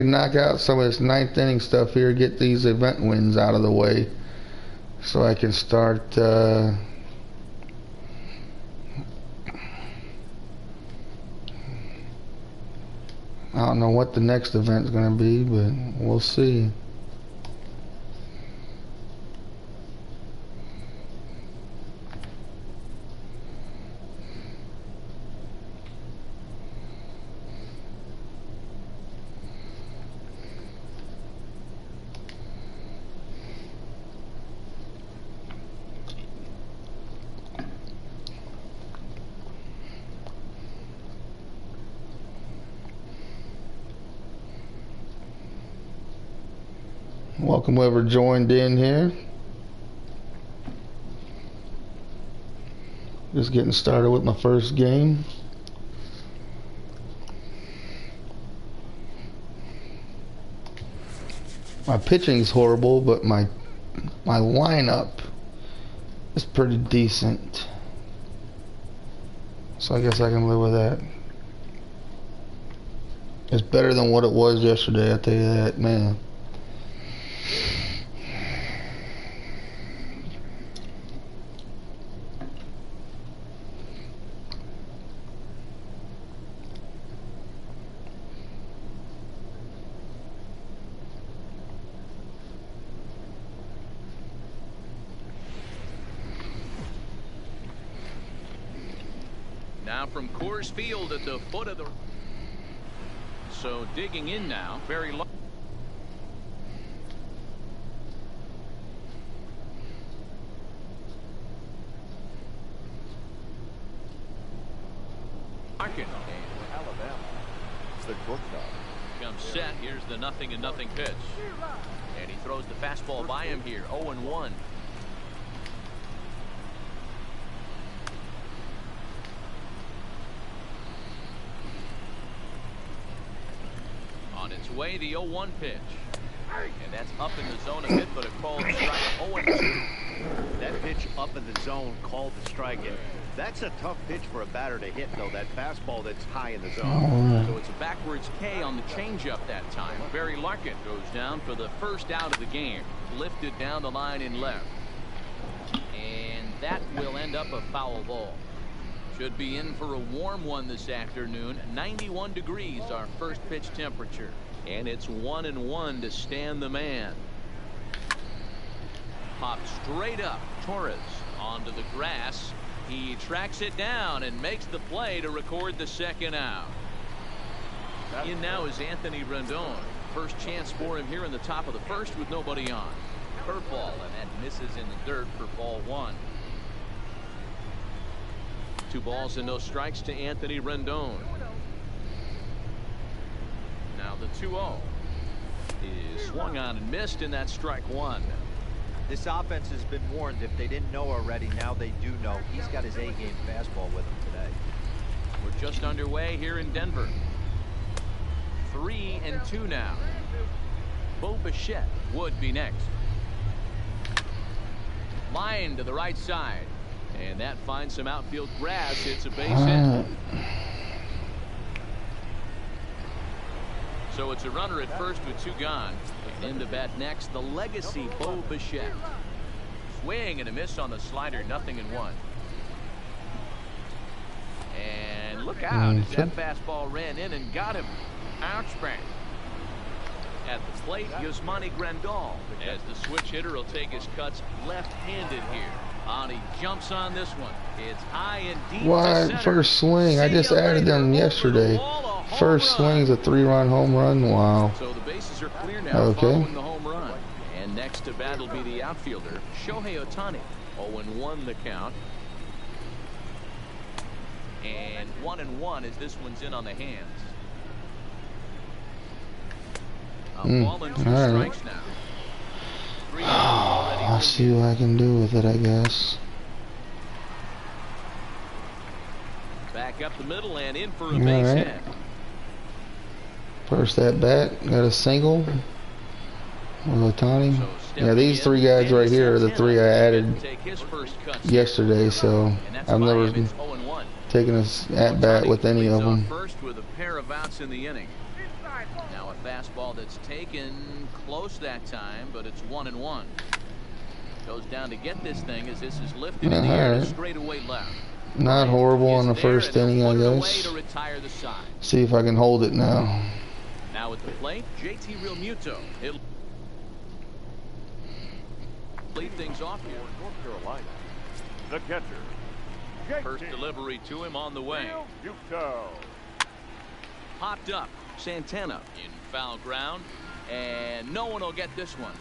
knock out some of this ninth inning stuff here, get these event wins out of the way, so I can start. I don't know what the next event's gonna be, but we'll see. Welcome whoever joined in here. Just getting started with my first game. My pitching's horrible, but my lineup is pretty decent. So I guess I can live with that. It's better than what it was yesterday, I tell you that, man. Now from Coors Field at the foot of the... So digging in now, very low. Alabama. It's the court job. Comes set. Here's the 0-0 pitch. And he throws the fastball by him here. 0-1. On its way, the 0-1 pitch. And that's up in the zone a bit, but a called strike. 0-2. That pitch up in the zone called the strike it. That's a tough pitch for a batter to hit, though. That fastball that's high in the zone. So it's a backwards K on the changeup that time. Barry Larkin goes down for the first out of the game. Lifted down the line in left. And that will end up a foul ball. Should be in for a warm one this afternoon. 91 degrees our first pitch temperature. And it's 1-1 to stand the man. Popped straight up. Torres onto the grass. He tracks it down and makes the play to record the second out. In now is Anthony Rendon. First chance for him here in the top of the first with nobody on. Curveball, and that misses in the dirt for ball one. 2 balls and no strikes to Anthony Rendon. Now the 2-0 is swung on and missed, and that's strike one. This offense has been warned. If they didn't know already, now they do know. He's got his A-game fastball with him today. We're just underway here in Denver. 3-2 now. Bo Bichette would be next. Line to the right side. And that finds some outfield grass. It's a base hit. So it's a runner at first with 2 gone. And in the bat next, the legacy Bo Bichette. Swing and a miss on the slider, 0-1. And look out as that fastball ran in and got him. Ouchbang. At the plate, Yasmani Grandal, as the switch hitter will take his cuts left-handed here. He jumps on this one. It's high and deep. Why first swing? I just added them yesterday. First swing's a 3-run home run. Wow. So the bases are clear now following the home run. And next to bat will be the outfielder, Shohei Ohtani. 0-1 the count. And 1-1 as this one's in on the hands. Ball and 2 strikes now. I'll see what I can do with it, I guess. Back up the middle and in for a base hit. First at bat, got a single with Ohtani. Yeah, these 3 guys right here are the 3 I added yesterday, so I've never taken a at bat with any of them. First with a pair of outs in the inning. Now a fastball that's taken close that time, but it's 1-1. Goes down to get this thing as this is lifted in the air to straightaway left. Not horrible in the first inning, I guess. To retire the side. See if I can hold it now. Now at the plate, JT Realmuto. He'll lead things off here. North Carolina. The catcher. First delivery to him on the way. Realmuto. Popped up. Santana in foul ground, and no one will get this one.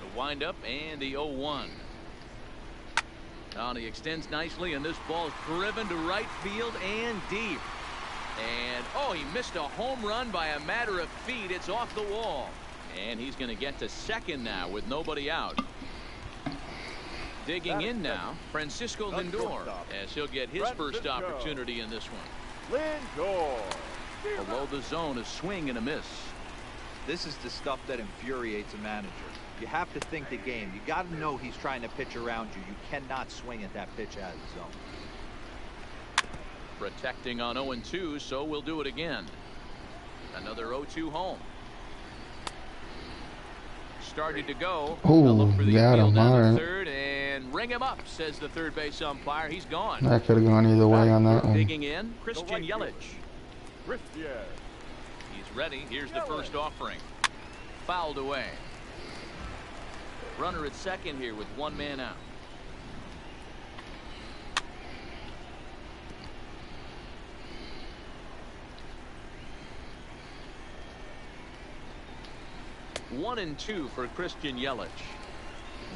The windup and the 0-1. Now he extends nicely, and this ball is driven to right field and deep. And oh, he missed a home run by a matter of feet. It's off the wall, and he's going to get to second now with nobody out. Digging in now, Francisco Lindor, as he'll get his first opportunity in this one. Lindor. Below the zone, a swing and a miss. This is the stuff that infuriates a manager. You have to think the game. You got to know he's trying to pitch around you. You cannot swing at that pitch out of the zone. Protecting on 0-2, so we'll do it again. Another 0-2 home. Started to go. Oh, got him. All right. Third and ring him up, says the third base umpire. He's gone. That could have gone either way on that one. Digging in, Christian Yelich. Christian. He's ready. Here's the first offering. Fouled away. Runner at second here with one man out. One and two for Christian Yelich.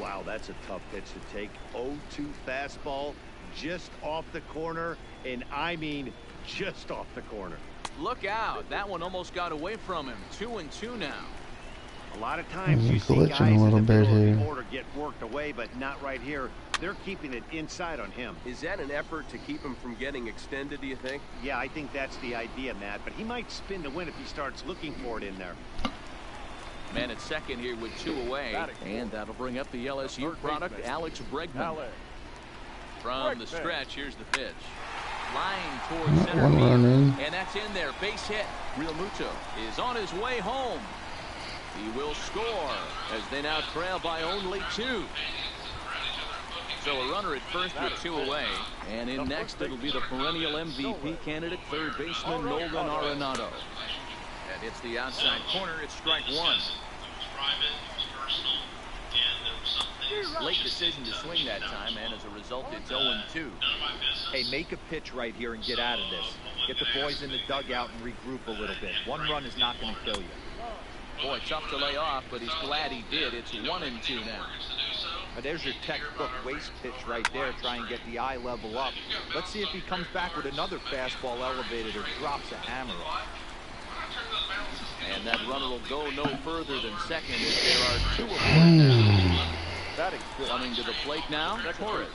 Wow, that's a tough pitch to take. 0-2 fastball just off the corner, and I mean just off the corner. Look out. That one almost got away from him. 2-2 now. A lot of times you see glitching guys a in little the bit middle of here. the order get worked away, but not right here. They're keeping it inside on him. Is that an effort to keep him from getting extended, do you think? Yeah, I think that's the idea, Matt, but he might spin to win if he starts looking for it in there. Man at second here with two away, and that'll bring up the LSU product, Alex Bregman. From the stretch, here's the pitch. Line towards center One field, run in. and that's in there. Base hit. Realmuto is on his way home. He will score as they now trail by only 2. So a runner at first with 2 away, and in next it'll be the perennial MVP candidate, third baseman Nolan Arenado. And it's the outside corner. It's strike 1. Late decision to swing that time, and as a result, it's 0-2. Hey, make a pitch right here and get out of this. Get the boys in the dugout and regroup a little bit. One run is not going to kill you. Boy, tough to lay off, but he's glad he did. It's 1-2 now. There's your textbook waste pitch right there. Try and get the eye level up. Let's see if he comes back with another fastball elevated or drops a hammer off. And that runner will go no further than second as there are 2 of them. Coming to the plate now, Torres.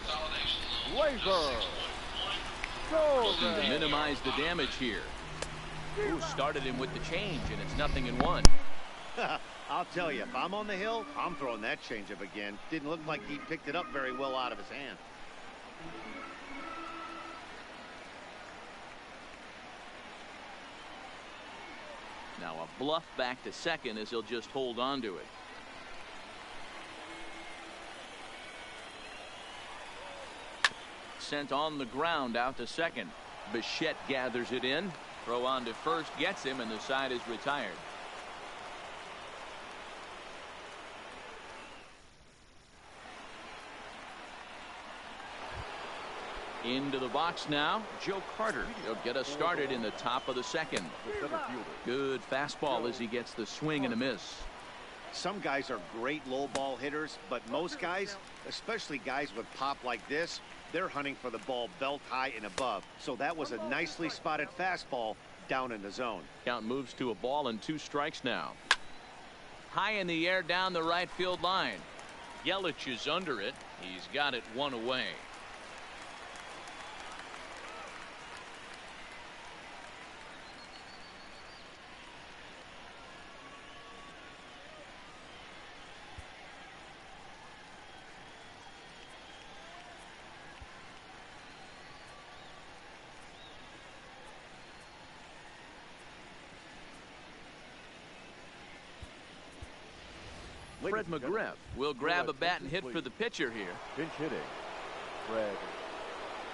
Laser. Looking to minimize the damage here. Ooh, started him with the change, and it's 0-1. I'll tell you, if I'm on the hill, I'm throwing that changeup again. Didn't look like he picked it up very well out of his hand. Now a bluff back to second as he'll just hold on to it. Sent on the ground out to second. Bichette gathers it in. Throw on to first, gets him, and the side is retired. Into the box now, Joe Carter. He'll get us started in the top of the second. Good fastball as he gets the swing and a miss. Some guys are great low ball hitters, but most guys, especially guys with pop like this, they're hunting for the ball belt high and above. So that was a nicely spotted fastball down in the zone. Count moves to a ball and 2 strikes now. High in the air down the right field line. Yelich is under it. He's got it 1 away. Fred McGriff will grab a bat and hit for the pitcher here. Pinch hitting, Fred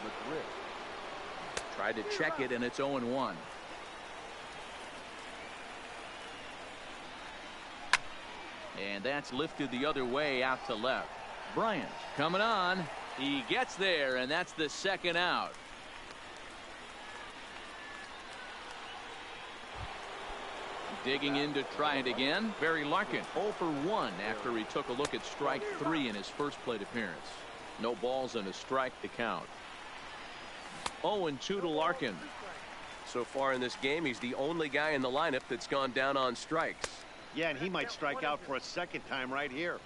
McGriff. Tried to check it, and it's 0-1. And that's lifted the other way out to left. Bryant coming on. He gets there, and that's the second out. Digging in to try it again. Barry Larkin 0 for 1 after he took a look at strike 3 in his first plate appearance. No balls and a strike to count. 0-2 to Larkin. So far in this game, he's the only guy in the lineup that's gone down on strikes. Yeah, and he might strike out for a second time right here.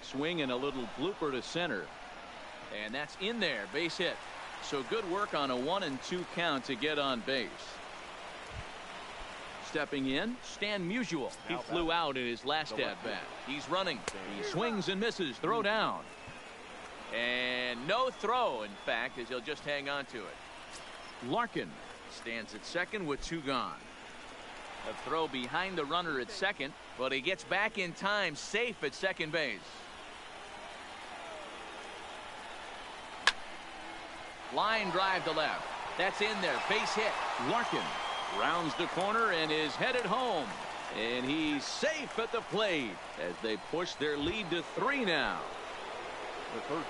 Swing and a little blooper to center. And that's in there. Base hit. So good work on a 1-2 count to get on base. Stepping in, Stan Musial. He flew out in his last at bat. He's running. He swings and misses. Throw down. And no throw, in fact, as he'll just hang on to it. Larkin stands at second with 2 gone. A throw behind the runner at second, but he gets back in time, safe at second base. Line drive to left. That's in there. Base hit. Larkin rounds the corner and is headed home. And he's safe at the plate as they push their lead to 3 now.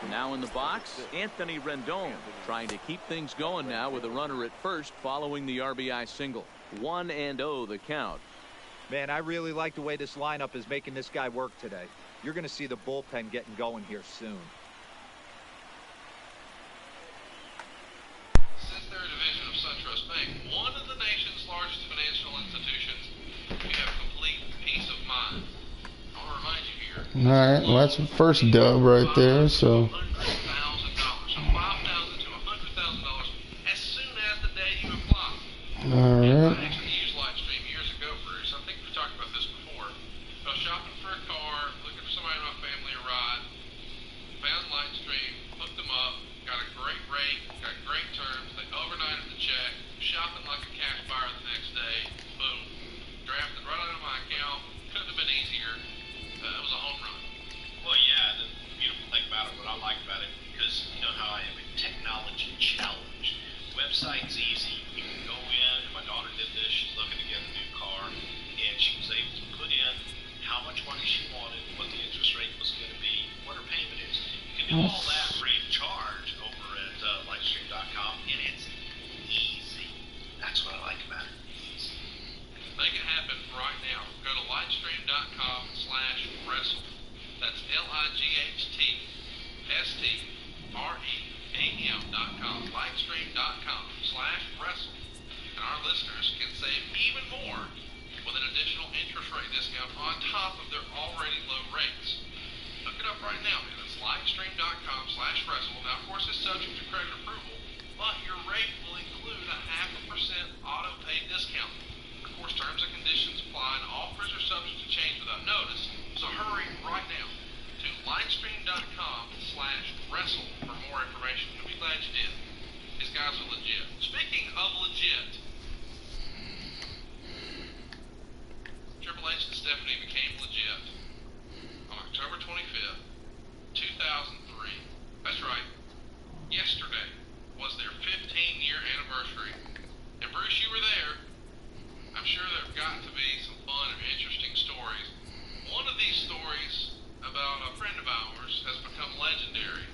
Now in the box, Anthony Rendon trying to keep things going now with a runner at first following the RBI single. 1-0 the count. Man, I really like the way this lineup is making this guy work today. You're going to see the bullpen getting going here soon. Since they're a division of SunTrust Bank, one of the nation's largest financial institutions, you have complete peace of mind. I want to remind you here. All right, well, that's the first dub right there. So $100,000, so $5,000 to $100,000 as soon as the day you apply. all right. I actually used Lightstream years ago, Bruce. I think we've talked about this before. I was shopping for a car, looking for somebody in my family to ride. Found Lightstream, hooked them up, got a great rate, got great terms. They overnighted the check, shopping like a cash buyer the next day. Boom. Drafted right out of my account. Couldn't have been easier. It was a home run. Well, yeah, the beautiful thing about it, what I like about it, because you know how I am a technology challenge. Website's easy. You can go in. My daughter did this. She's looking to get a new car, and she was able to put in how much money she wanted, what the interest rate was going to be, what her payment is. You can do all that free of charge over at Lightstream.com, and it's easy. That's what I like about it. Easy. Make it happen right now. Go to Lightstream.com/wrestle. That's LIGHTSTREAM.com. Lightstream.com/wrestle. And our listeners can save even more with an additional interest rate discount on top of their already low rates. Look it up right now, man. It's Lightstream.com/wrestle. Now, of course, it's subject to credit approval, but your rate will include a 0.5% auto pay discount. Of course, terms and conditions apply, and offers are subject to change without notice. So hurry right now to Lightstream.com/wrestle for more information. You'll be glad you did. These guys are legit. Speaking of legit, Triple H and Stephanie became legit on October 25th, 2003. That's right. Yesterday was their 15-year anniversary. And Bruce, you were there. I'm sure there have got to be some fun and interesting stories. One of these stories about a friend of ours has become legendary.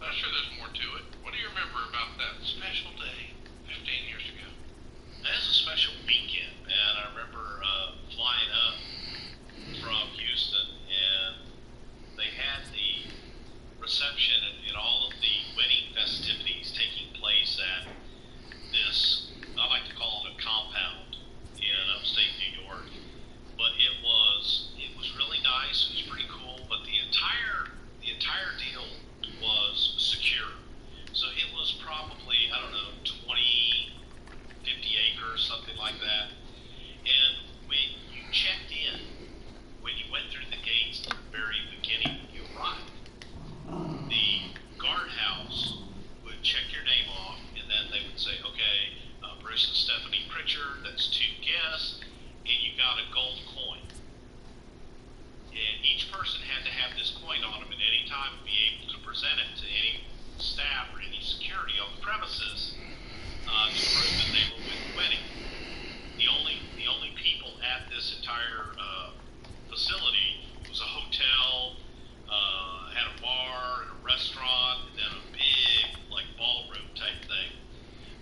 But I'm sure there's more to it. What do you remember about that special day 15 years ago? That's a special weekend, man. I remember flying up from Houston, and they had the reception and all of the wedding festivities taking place at this, I like to call it a compound in upstate New York. But it was really nice. It was pretty cool. But the entire deal was secure. So it was probably, I don't know, 20, 50 acres, something like that. And when you checked in, when you went through the gates at the very beginning, you arrived, the guardhouse would check your name off, and then they would say, okay, Bruce and Stephanie Pritchard, that's 2 guests, and you got a gold coin. And each person had to have this coin on them at any time and be able to present it to any staff or any security on the premises to prove that they were with the wedding. The only people at this entire facility was a hotel, had a bar and a restaurant, and then a big like ballroom type thing.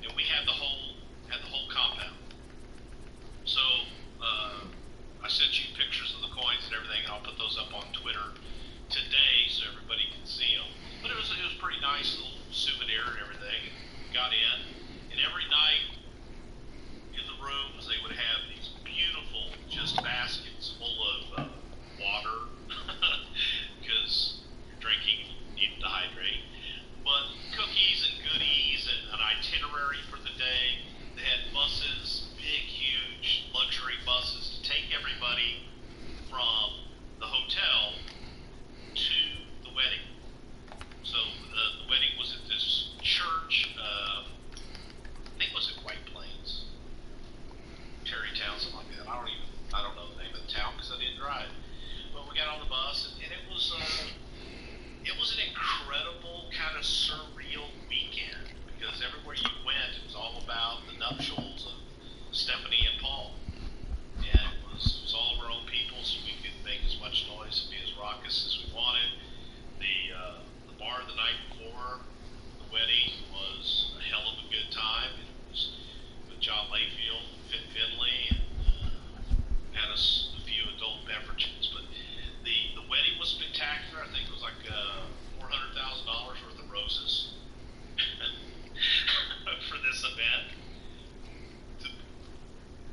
And we had the whole compound. So I sent you pictures of the coins and everything, and I'll put those up on Twitter today so everybody can see them. But it was pretty nice, little souvenir and everything. Got in, and every night in the rooms they would have these beautiful just baskets full of water because you're drinking, you need to hydrate. But cookies and goodies and an itinerary for the day. They had buses, big, huge luxury buses to take everybody from the hotel to the wedding. So the wedding was at this church, I think it was at White Plains, Terrytown, something like that. I don't know the name of the town because I didn't drive. But we got on the bus, and it was an incredible kind of surreal weekend because everywhere you went, it was all about the nuptials of Stephanie and Paul. And it was all of our own people, so we could make as much noise and be as raucous as we wanted. The bar the night before the wedding was a hell of a good time. It was with John Layfield and Fit Finley, and had us a few adult beverages. But the wedding was spectacular. I think it was like $400,000 worth of roses for this event.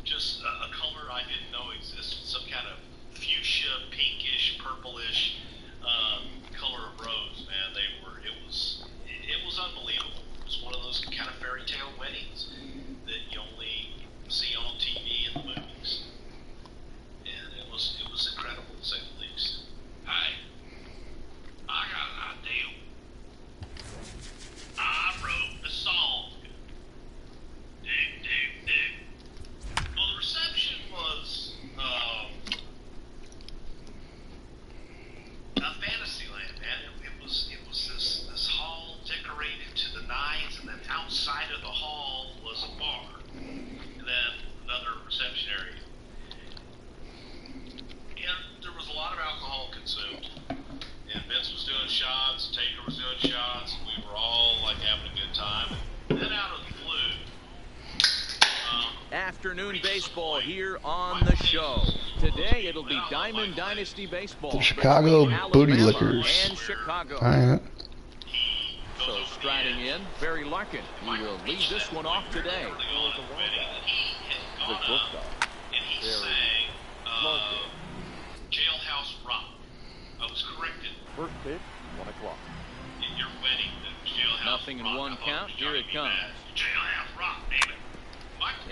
Just a color I didn't know existed, some kind of fuchsia, pinkish, purplish color of rose. Man, it was unbelievable. It was one of those kind of fairy tale weddings that you only see on TV in the movies, and it was incredible to say the least. Hey, I got an idea. I wrote a song. Well, the reception was a fantasy land, man. It was this hall decorated to the nines, and then outside of the hall was a bar, and then another reception area. And there was a lot of alcohol consumed. And Vince was doing shots, Taker was doing shots, and we were all like having a good time. And then out of the blue, Afternoon baseball here on the show. Today it'll be Diamond Dynasty baseball. The Chicago Booty Lickers. And Chicago. All right. So striding in, Barry Larkin. He will lead this one off today. And he sang Jailhouse Rock. I was corrected. First pitch, 1 o'clock. In your wedding, the Jailhouse Nothing in Rock. one count. Here it comes. Jailhouse Rock, David.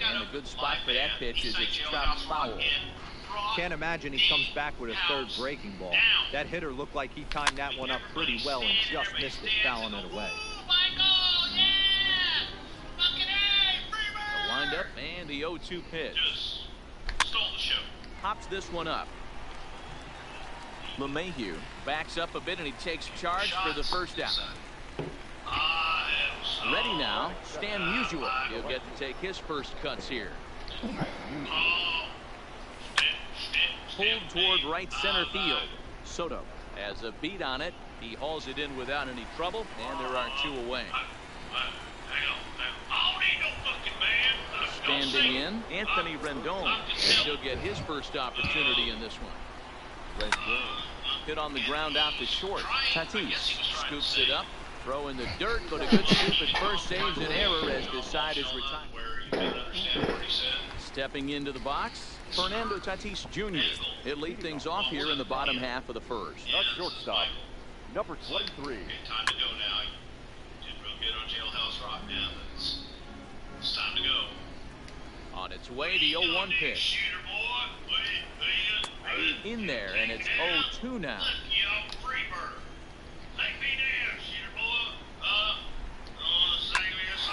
And a good spot for that pitch is it's chopped foul. Can't imagine he comes back with a third breaking ball. That hitter looked like he timed that one up pretty well and just missed it, fouling it away. The windup and the 0-2 pitch. Just stole the show. Pops this one up. LeMahieu backs up a bit and he takes charge for the first out. Ready now, Stan Musial. He'll get to take his first cuts here. Pulled toward right center field. Soto has a beat on it. He hauls it in without any trouble, and there are two away. Standing in, Anthony Rendon. He'll get his first opportunity in this one. Rendon hit on the ground out to short. Tatis scoops it up. Throw in the dirt, but a good scoop at first saves an error as the side is retired. Stepping into the box, Fernando Tatis Jr. He'll lead things off here in the bottom half of the first. At shortstop, number 23. Okay, time to go now. You did real good on Jailhouse Rock now, but it's time to go. On its way, the 0-1 pitch. In there, and it's 0-2 now.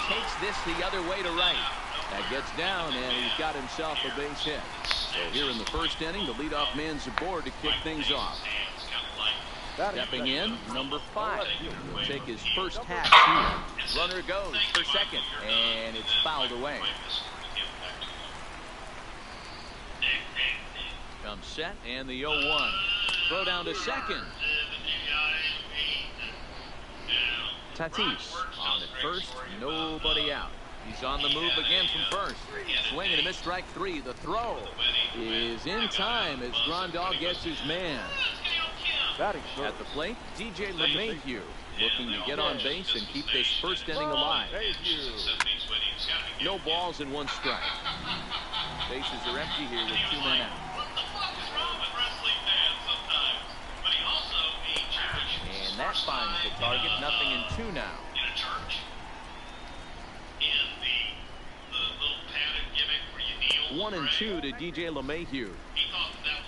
Takes this the other way to right. That gets down, and he's got himself a base hit. So here in the first inning, the leadoff man's aboard to kick things off. Stepping in, number 5. He'll take his first hat here. Runner goes for second, and it's fouled away. Comes set, and the 0-1. Throw down to second. Tatis on at first, nobody out. He's on the move again from first. Swing and a miss, strike 3. The throw is in time as Grandal gets his man. At the plate, DJ LeMahieu looking to get on base and keep this first inning alive. No balls and 1 strike. Bases are empty here with 2 men out. And that finds the target. Nothing in 2 now. 1-2 to DJ LeMahieu.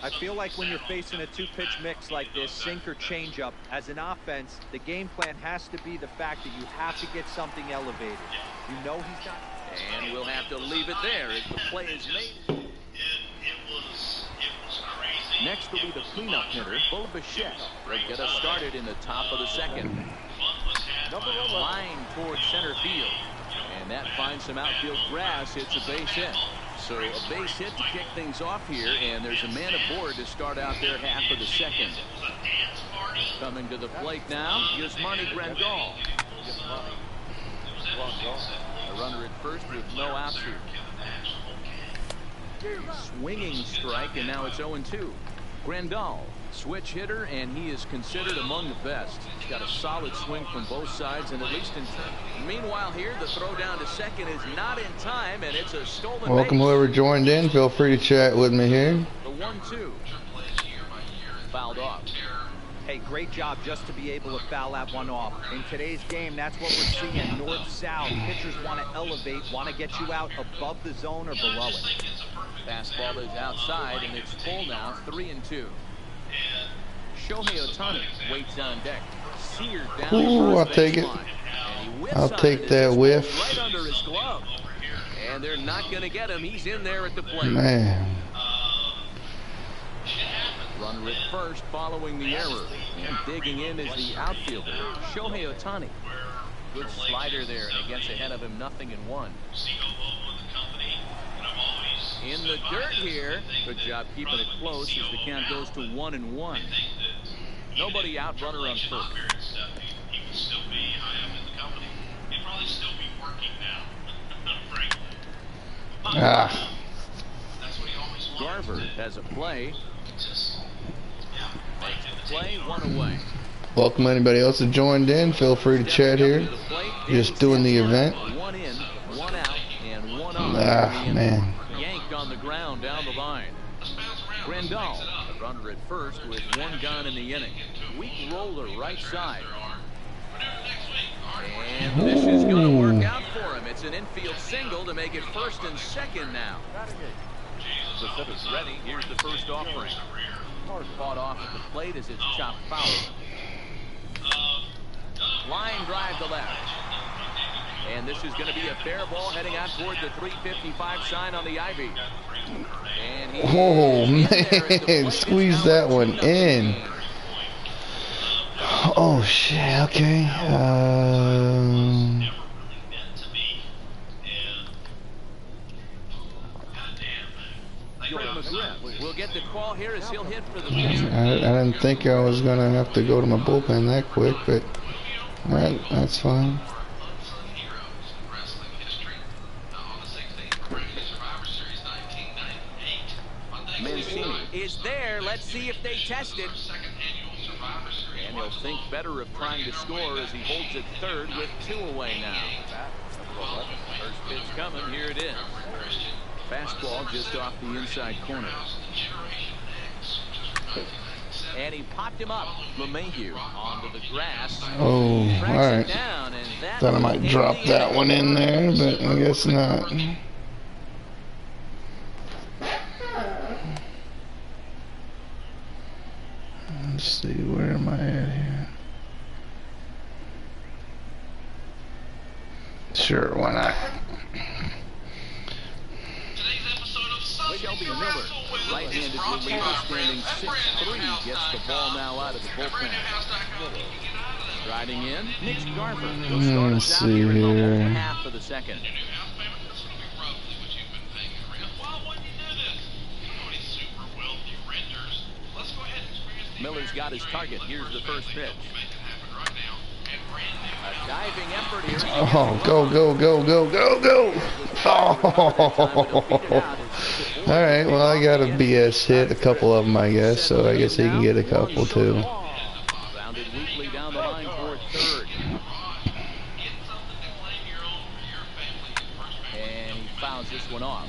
I feel like when you're facing a 2-pitch mix like this, sink or changeup, as an offense, the game plan has to be the fact that you have to get something elevated. You know he's not. And we'll have to leave it there as the play is made. Next will be the cleanup hitter, Bo Bichette. They'll get us started in the top of the second. Line towards center field. And that finds some outfield grass. It's a base hit. So a base hit to kick things off here, and there's a man aboard to start out their half of the second. Coming to the plate now, Yasmani Grandal. A runner at first with no outs here. Swinging strike, and now it's 0-2. Grandal, switch hitter, and he is considered among the best. He's got a solid swing from both sides, and at least in turn. Meanwhile here, the throw down to second is not in time, and it's a stolen Welcome base. whoever joined in. Feel free to chat with me here. The 1-2. Fouled off. Hey, great job just to be able to foul that one off. In today's game, that's what we're seeing. North-south. Pitchers want to elevate, want to get you out above the zone or below it. Fastball is outside, and it's full now, 3-2. Shohei Ohtani waits on deck. Seared down. Ooh, I'll take it. I'll take that whiff. Right under his glove. And they're not going to get him. He's in there at the plate. Man. Runner at first following the error. And digging in is the outfielder, Shohei Ohtani. Good slider there, and it gets ahead of him, 0-1. In the dirt here. Good job keeping it close as the count goes to 1-1. Nobody out, runner on first. Ah. Garver has a play. Play, 1 away. Welcome anybody else that joined in. Feel free to chat here. Just doing the event. 1 in, 1 out, and 1 on. Ah, man. Yanked on the ground down the line. Grandal, the runner at first with 1 gone in the inning. Weak roller right side. And this is going to work out for him. It's an infield single to make it first and second now. Ready. Here's the first offering. Fought off at the plate as it's chopped foul. Line drive to left. And this is going to be a fair ball heading out toward the 355 sign on the Ivy. And oh, man. Squeeze that one in. Oh, shit. Okay. We'll get the call here as he'll hit for the pitcher. I didn't think I was going to have to go to my bullpen that quick, but that's fine. Mancini is there. Let's see if they test it. And he'll think better of trying to score as he holds it third with 2 away now. First pitch coming. Here it is. Fastball just off the inside corner. And he popped him up. LeMahieu onto the grass. Oh, all right. Thought I might drop that one in there, but I guess not. Let's see, where am I at here? Sure, why not? Shelby Miller, right-handed reliever, standing 6'3", gets the ball now out of the bullpen. Striding in, Nick Garver. Let's see here. Half of the second. Miller's got his target. Here's the first pitch. A diving effort here. Oh, go, go, go, go, go, go. Oh. All right, well, I got a BS hit, a couple of them, I guess, so I guess he can get a couple, too. Rounded weakly down the line for third. And he fouls this one off.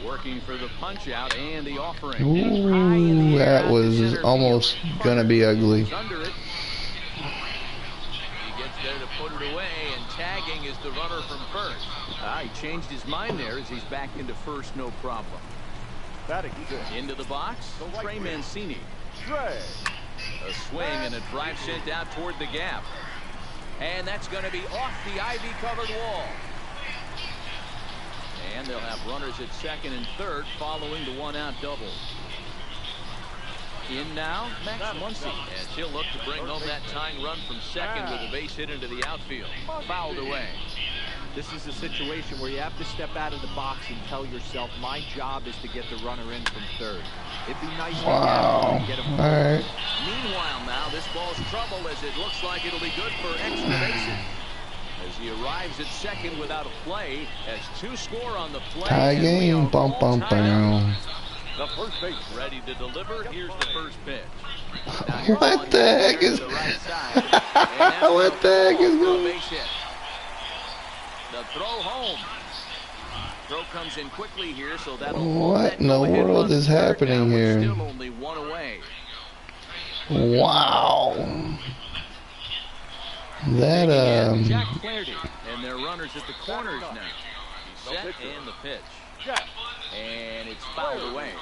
Working for the punch out and the offering. Ooh, that was almost gonna be ugly. Under it. He gets there to put it away, and tagging is the runner from first. He changed his mind there as he's back into first, no problem. Into the box, Trey Mancini. A swing and a drive sent out toward the gap. And that's going to be off the ivy-covered wall. And they'll have runners at second and third following the one-out double. In now, Max Muncy, as he'll look to bring home that tying run from second with a base hit into the outfield. Fouled away. This is a situation where you have to step out of the box and tell yourself, my job is to get the runner in from third. It'd be nice to get him. All right. Meanwhile, now this ball's trouble as it looks like it'll be good for extra bases. As he arrives at second without a play, has two score on the play. Tie game, bum bum bum. The first base ready to deliver. Here's the first pitch. What the heck is? What the heck is going on? The throw home. Throw comes in quickly here, so that'll. What in the world is happening here? Still only one away. Wow. That Jack Flaherty, and their runners at the corners now. He's set and the pitch. And it's fouled away.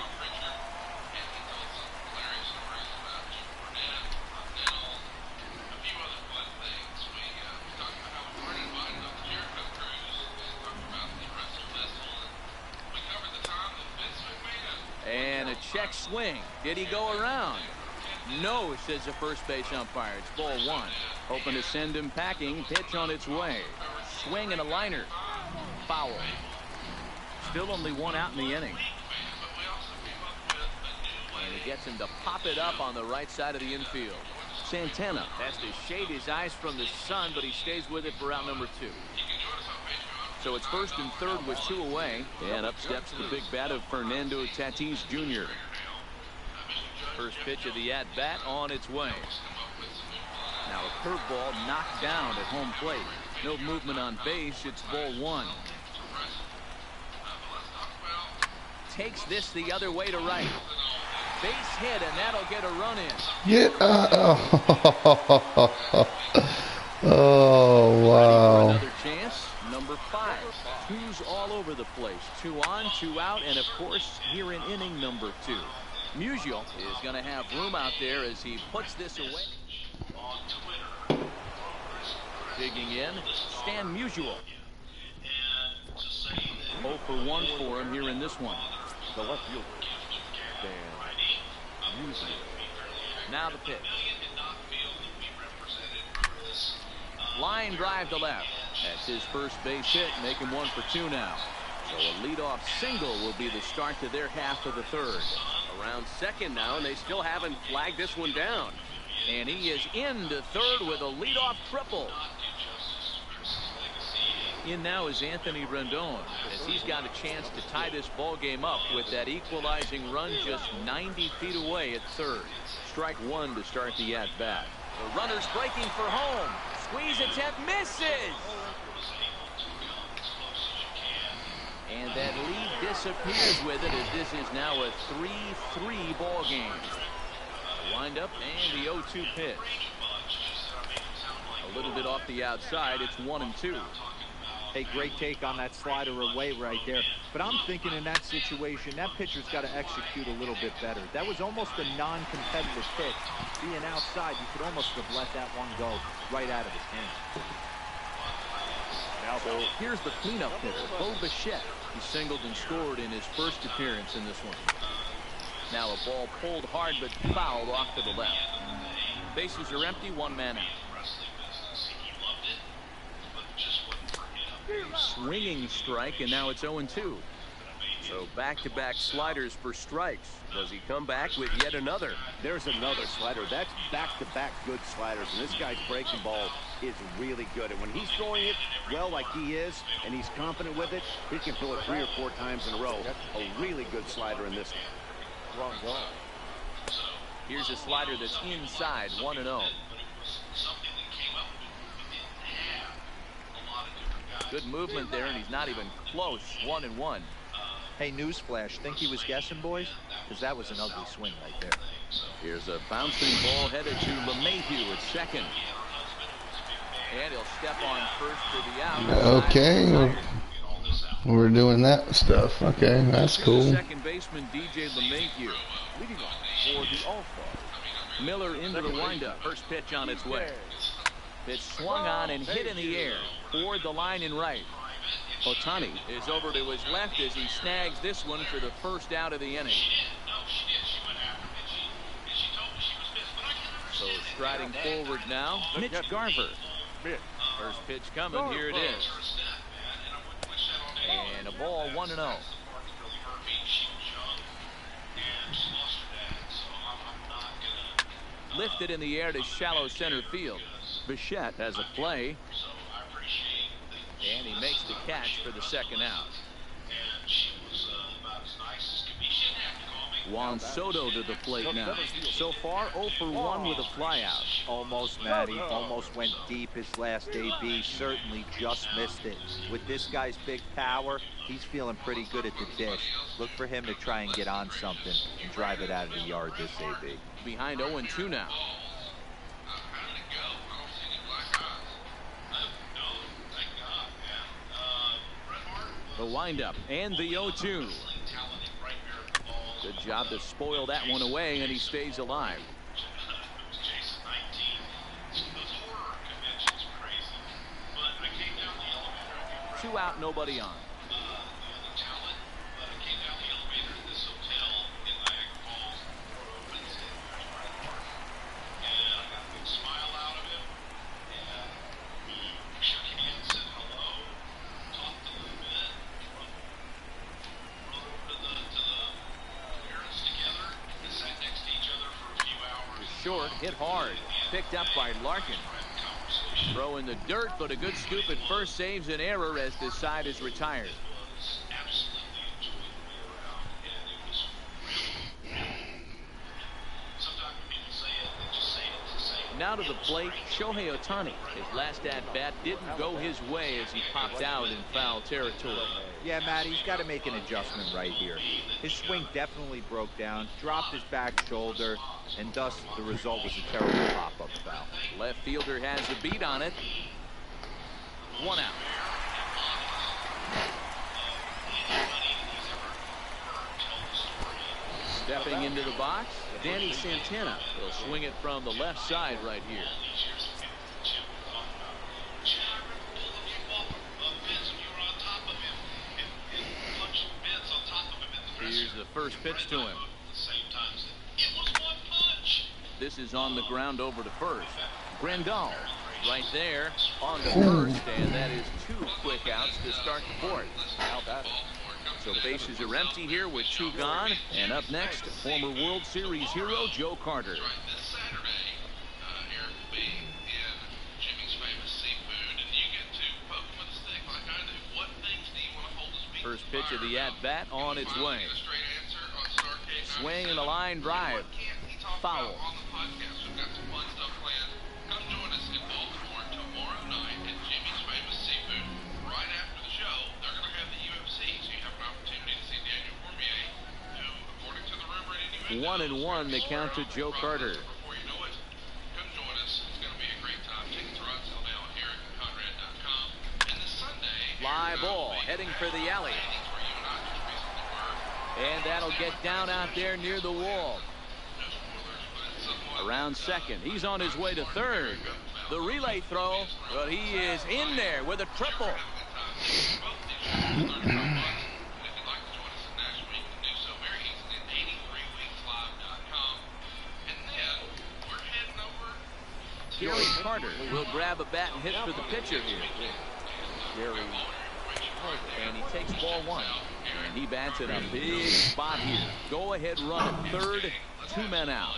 And a check swing. Did he go around? No, says the first base umpire. It's ball one. Hoping to send him packing. Pitch on its way. Swing and a liner. Foul. Still only one out in the inning. And he gets him to pop it up on the right side of the infield. Santana has to shade his eyes from the sun, but he stays with it for out number two. So it's first and third with two away. And up steps the big bat of Fernando Tatis Jr. First pitch of the at-bat on its way. Now a curveball knocked down at home plate. No movement on base. It's ball one. Takes this the other way to right. Base hit, and that'll get a run in. Yeah. Oh, wow. Another chance. Number 5. Twos all over the place. 2 on, 2 out, and of course here in inning number 2. Musial is going to have room out there as he puts this away. Digging in, Stan Musial. 0 for 1 for him here in this one. The left fielder, Stan Musial. Now the pitch. Line drive to left. That's his first base hit, make him 1 for 2 now. So a leadoff single will be the start to their half of the third. Around second now, and they still haven't flagged this one down. And he is into third with a leadoff triple. In now is Anthony Rendon, as he's got a chance to tie this ball game up with that equalizing run just 90 feet away at third. Strike 1 to start the at-bat. The runner's breaking for home. Squeeze attempt misses. And that lead disappears with it, as this is now a 3-3 ball game. The windup and the 0-2 pitch. A little bit off the outside. It's 1-2. Hey, great take on that slider away right there. But I'm thinking in that situation, that pitcher's got to execute a little bit better. That was almost a non-competitive pitch. Being outside, you could almost have let that one go right out of his hands. So here's the cleanup hitter, Bo Bichette. He singled and scored in his first appearance in this one. Now a ball pulled hard but fouled off to the left. Bases are empty, one man out. Swinging strike, and now it's 0-2. So back-to-back sliders for strikes. Does he come back with yet another? There's another slider. That's back-to-back good sliders, and this guy's breaking ball is really good. And when he's throwing it well like he is, and he's confident with it, he can throw it 3 or 4 times in a row. A really good slider in this one. Wrong one. Here's a slider that's inside, 1-0. Good movement there, and he's not even close. 1-1. Hey, newsflash, think he was guessing, boys? Because that was an ugly swing right there. Here's a bouncing ball headed to LeMahieu at second. And he'll step on first for the out. Okay, we're doing that stuff. Okay, that's cool. Second baseman DJ LeMahieu leading off for the All-Stars. Miller into the windup. First pitch on its way. Pitch swung on and hit in the air toward the line in right. Ohtani is over to his left as he snags this one for the first out of the inning. So striding forward now, Mitch Garver. First pitch coming, here it is. And a ball, 1-0. Lifted in the air to shallow center field. Bichette has a play. And he makes the catch for the second out. Juan Soto to the plate now. So far, 0 for 1 with a flyout. Almost, Matty. Almost went deep his last AB. Certainly just missed it. With this guy's big power, he's feeling pretty good at the dish. Look for him to try and get on something and drive it out of the yard this AB. Behind 0-2 now. The windup and the 0-2. Good job to spoil that one away, and he stays alive. 2 out, nobody on. Short, hit hard, picked up by Larkin. Throw in the dirt, but a good scoop at first saves an error as this side is retired. Now to the plate, Shohei Ohtani. His last at-bat didn't go his way as he popped out in foul territory. Yeah, Matt, he's got to make an adjustment right here. His swing definitely broke down, dropped his back shoulder, and thus the result was a terrible pop-up foul. Left fielder has the beat on it. 1 out. Stepping into the box, Danny Santana. He'll swing it from the left side right here. Here's the first pitch to him. This is on the ground over to first. Grandal right there on the first, and that is 2 quick outs to start the 4th. So bases are empty here with 2 gone. And up next, former World Series hero Joe Carter. First pitch of the at-bat on its way. Swing and a line drive. Foul. One and one, the count to Joe Carter. Fly ball heading for the alley. And that'll get down out there near the wall. Around second. He's on his way to third. The relay throw, but he is in there with a triple. Gary Carter will grab a bat and hit for the pitcher here. Gary Carter, and he takes ball one. And he bats at a big spot here. Go ahead run at third, 2 men out.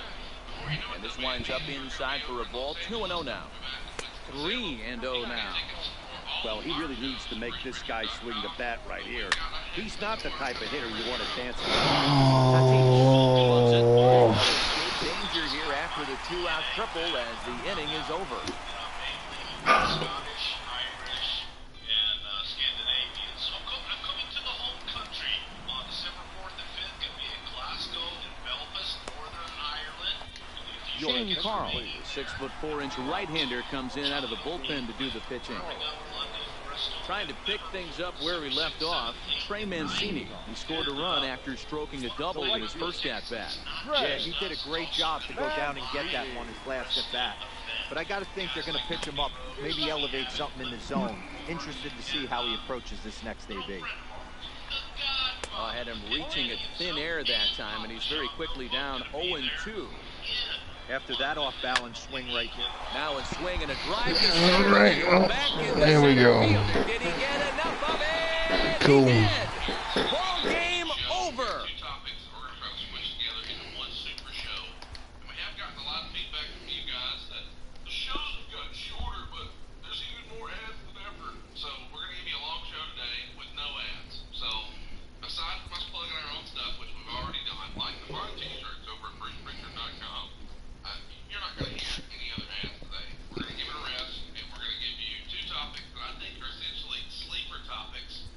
And this winds up inside for a ball. 2-0 now. 3-0 now. Well, he really needs to make this guy swing the bat right here. He's not the type of hitter you want to dance with. Oh. Danger here after the 2-out triple as the inning is over. Scottish, Irish, and Scandinavian. So I'm coming to the home country on December 4th and 5th. Going to be in Glasgow and Belfast, Northern Ireland. Shane Carl, 6'4" right-hander, comes in out of the bullpen to do the pitching. Trying to pick things up where he left off, Trey Mancini. He scored a run after stroking a double in his first at-bat. Yeah, he did a great job to go down and get that one his last at-bat. But I got to think they're going to pitch him up, maybe elevate something in the zone. Interested to see how he approaches this next AB. Had him reaching at thin air that time, and he's very quickly down 0-2. After that off-balance swing right there. Now a swing and a drive to center. All right, well, there we go. Did he get enough of it? Cool. He did. Ball game over. Two topics we're going to try to squish together into one super show. And we have gotten a lot of feedback from you guys that the shows have gotten shorter, but there's even more ads than ever. So we're going to give you a long show today with no ads. So aside from us plugging our own stuff, which we've already done, like the fine t-shirts over at FreeSpreaker.com, you're not going to hear any other ads today. We're going to give it a rest, and we're going to give you two topics that I think are essentially sleeper topics.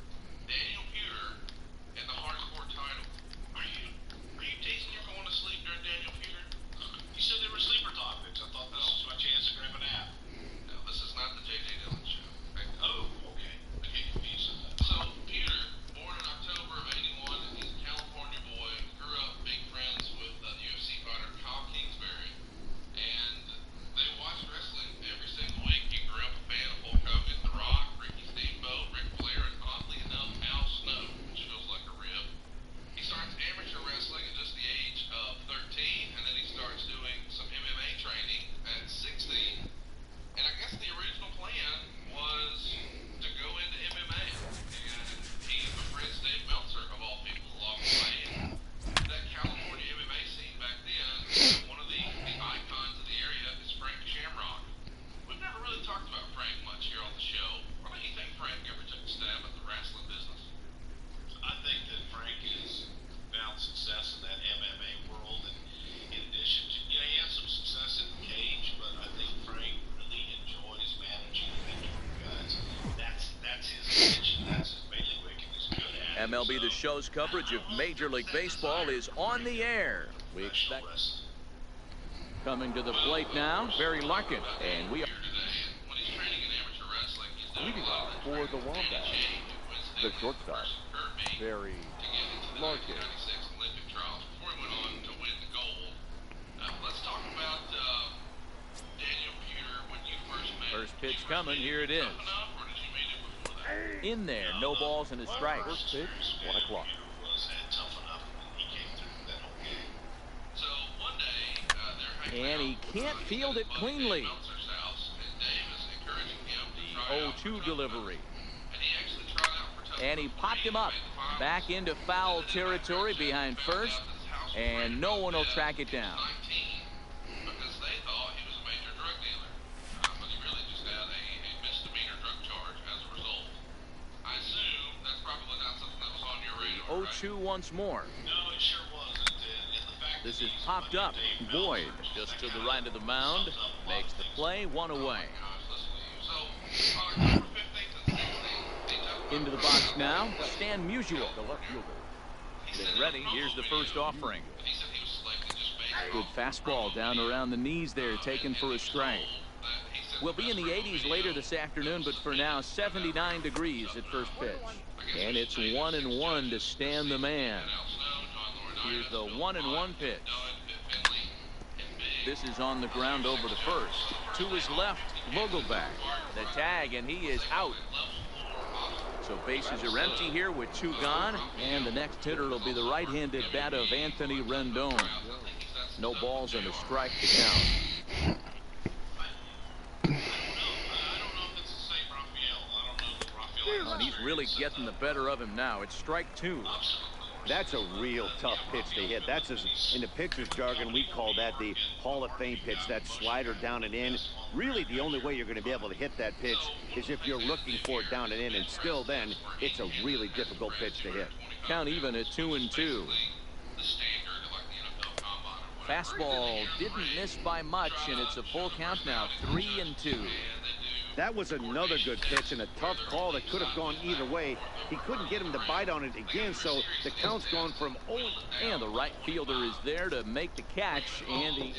Daniel Puder and the hardcore title. Are you teasing you're going to sleep during Daniel Puder? You said they were sleeper topics. I thought this was my chance to grab a nap. No, this is not the J.J. Dillon show. Okay? Oh, okay. I get confused. So, Puder, born in October of '81, and he's a California boy, grew up big friends with UFC fighter Kyle Kingsbury, and they watched wrestling every single week. He grew up a fan of Hulk Hogan, The Rock, Ricky Steamboat, Ric Flair, and oddly enough, Al Snow, which feels like a rib. He starts amateur wrestling at just the age of 13, and then he starts doing some MMA training at 16. And I guess the original plan was to go into MMA. And he befriends Dave Meltzer, of all people, along the way. And that California MMA scene back then, one of the icons of the area is Frank Shamrock. We've never really talked about Frank much here on the show. Why don't you think Frank ever took a stab at the wrestling business? I think that Frank has found success in that MMA world, and in addition to, he had some success in the cage, but I think Frank really enjoys managing and mentoring guys. That's his niche, that's his bailiwick, and he's good at it. MLB The Show's coverage of Major League Baseball is on the air. We expect coming to the plate now, Barry Larkin, and we are When he's training in amateur wrestling, he's doing Leading a lot off of for the Wombats, the shortstop, Barry Larkin. Olympic trials before he went on to win the gold. Let's talk about Daniel Puder when you first met him. first pitch coming. Here it is. Tough enough, or did you meet him before that? In there, no balls and a strike. First pitch, 1 o'clock. Was tough enough, and he came through that whole game. So one day, they're hanging And he out can't at field it Buddy cleanly. Meltzer's house, and Dave is encouraging him to try out for 0-2 Tough delivery. Enough. And he actually tried out for Tough And he Enough. popped him up back into foul territory behind first, and no one will track it down. Because they thought he was a major drug dealer, but he really just had a misdemeanor drug charge as a result. I assume that's probably not something that was on your radar. 0-2 once more. No, it sure wasn't. And the fact This that is he's popped up. Dave Boyd Meltzer just to kinda the right of the mound. Makes the play, one away. Gosh, listen to you. So, on October 15th and 16th, Into the box now, Stan Musial. The left fielder. Been ready. Here's the first offering. he said he was selected just based Good fastball down around the knees there, taken for a strike. We'll be in the 80s later this afternoon, but for now, 79 degrees at first pitch. And it's 1-1 to Stan the man. Here's the 1-1 pitch. This is on the ground over to first. To his left, Vogelback. The tag, and he is out. So bases are empty here with 2 gone, and the next hitter will be the right-handed bat of Anthony Rendon. No balls and a strike to count. And he's really getting the better of him now. It's strike 2. That's a real tough pitch to hit. That's, in the pitcher's jargon, we call that the Hall of Fame pitch, that slider down and in. Really, the only way you're going to be able to hit that pitch is if you're looking for it down and in, and still then, it's a really difficult pitch to hit. Count even at 2-2. Fastball didn't miss by much, and it's a full count now, 3-2. That was another good pitch and a tough call that could have gone either way. He couldn't get him to bite on it again, so the count's gone from 0. And the right fielder is there to make the catch, and the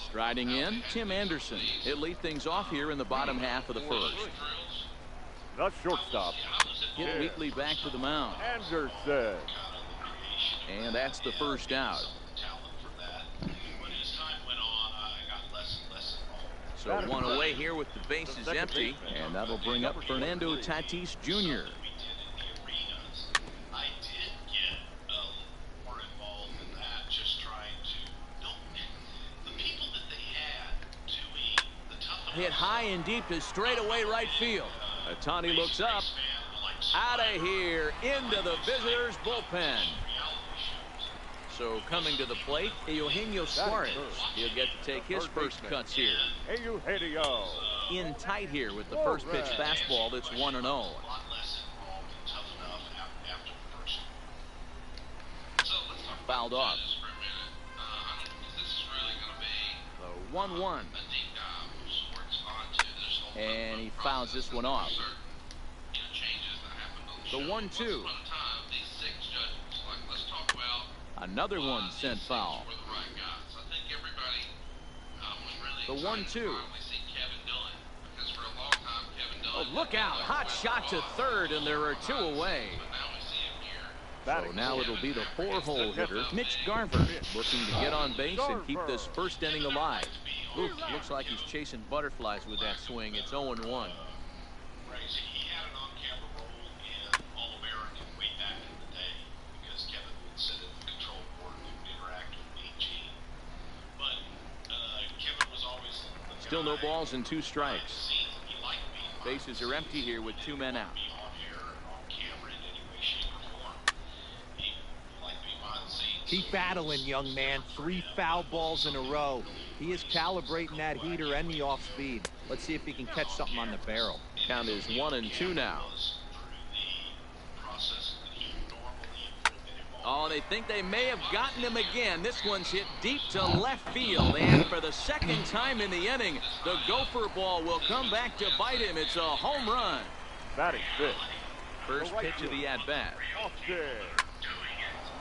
striding in, Tim Anderson. He'll lead things off here in the bottom half of the first. The shortstop. Hit Wheatley back to the mound. Anderson. And that's the first out. So 1 away here with the bases empty, and that'll bring up Fernando Tatis Jr. Hit high and deep to straightaway right field. Ohtani looks up, out of here, into the visitors' bullpen. So coming to the plate, Eugenio Suarez. He'll get to take his first cuts here. Eugenio. In tight here with the first pitch fastball that's 1-0. Fouled off. The 1-1. And he fouls this one off. The 1-2. Another one sent foul. The 1-2. Oh, look out. Hot shot to third, and there are 2 away. So now it'll be the 4-hole hitter, Mitch Garver, looking to get on base and keep this first inning alive. Oof, looks like he's chasing butterflies with that swing. It's 0-1. Still no balls and 2 strikes. Bases are empty here with 2 men out. Keep battling, young man. 3 foul balls in a row. He is calibrating that heater and the off speed. Let's see if he can catch something on the barrel. Count is 1-2 now. Oh, they think they may have gotten him again. This one's hit deep to left field, and for the second time in the inning, the gopher ball will come back to bite him. It's a home run. Batting fifth. First pitch of the at-bat.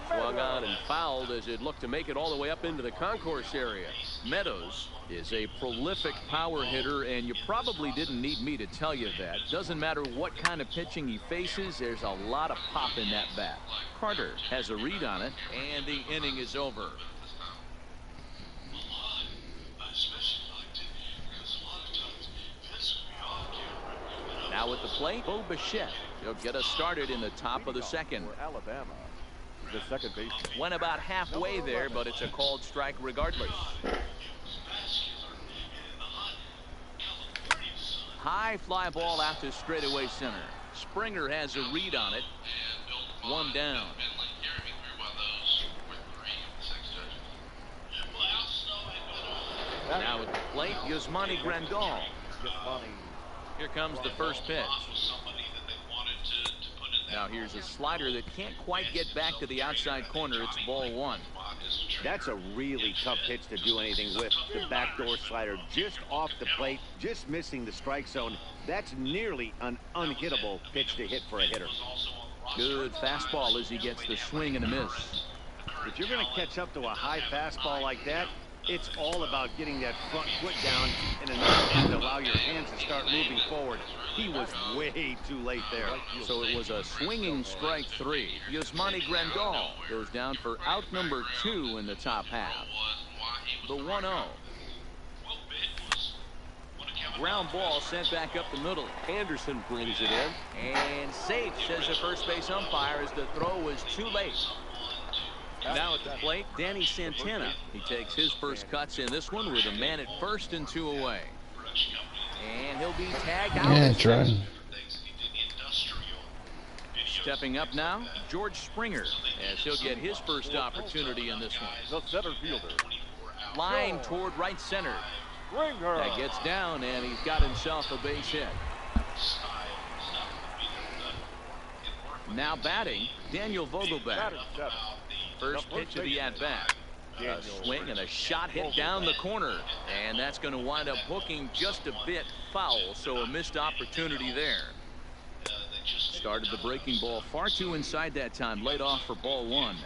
Swung on and fouled as it looked to make it all the way up into the concourse area. Meadows is a prolific power hitter, and you probably didn't need me to tell you that. Doesn't matter what kind of pitching he faces, there's a lot of pop in that bat. Carter has a read on it, and the inning is over. Now at the plate, Bo Bichette. He'll get us started in the top of the second. For Alabama, the second base. Went about halfway there, but it's a called strike regardless. High fly ball out to straightaway center. Springer has a read on it. 1 down. Now at the plate, Yasmani Grandal. Here comes the first pitch. Now here's a slider that can't quite get back to the outside corner. It's ball 1. That's a really tough pitch to do anything with. The backdoor slider just off the plate, just missing the strike zone. That's nearly an unhittable pitch to hit for a hitter. Good fastball as he gets the swing and a miss. If you're going to catch up to a high fastball like that, it's all about getting that front foot down in enough and allow your hands to start moving forward. He was way too late there. So it was a swinging strike 3. Yasmani Grandal goes down for out number 2 in the top half. The 1-0. ground ball sent back up the middle. Anderson brings it in. And safe, says the first base umpire, as the throw was too late. Now at the plate, Danny Santana. He takes his first cuts in this one with a man at first and 2 away. And he'll be tagged out. Yeah, try. Stepping up now, George Springer, as he'll get his first opportunity in this one. The center fielder. Line toward right center. Springer. That gets down, and he's got himself a base hit. Now batting, Daniel Vogelbach. First pitch of the at-bat. A swing and a shot hit down the corner. And that's going to wind up hooking just a bit foul, so a missed opportunity there. Started the breaking ball far too inside that time. Laid off for ball 1.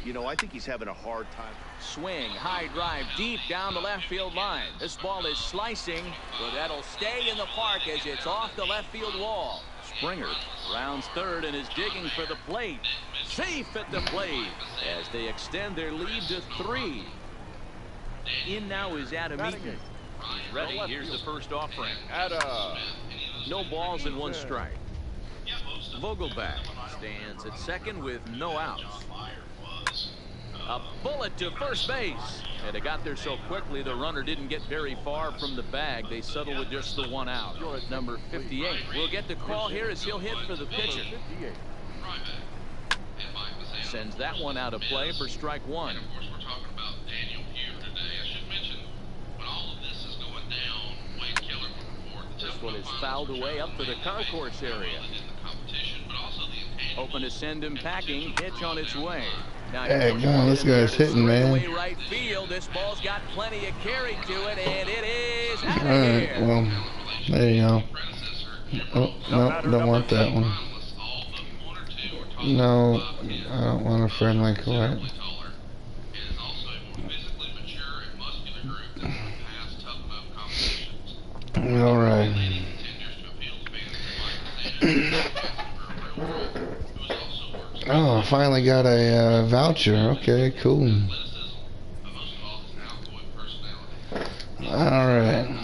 You know, I think he's having a hard time. Swing, high drive, deep down the left field line. This ball is slicing, but that'll stay in the park as it's off the left field wall. Springer rounds third and is digging for the plate. Safe at the plate as they extend their lead to 3. In now is Adam Eaton. He's ready. Here's the first offering. Adam. No balls and 1 strike. Vogelbach stands at second with no outs. A bullet to first base. And it got there so quickly the runner didn't get very far from the bag. They settle with just the 1 out. Number 58 will get the call here as he'll hit for the pitcher. Sends that one out of play for strike 1. Of course, we're talking about Daniel here today. I should mention, when all of this is going down, Wade Keller would report. This one is fouled away up to the concourse area. Hoping to send him packing. Pitch on its way. Hey, God, this guy's hitting, man. Right field. This ball's got plenty of carry to it, and it is out of Alright, here. well, there you go. Oh, no, don't want that one. No, I don't want a friend like that. Alright. Oh, I finally got a voucher. Okay, cool. Alright.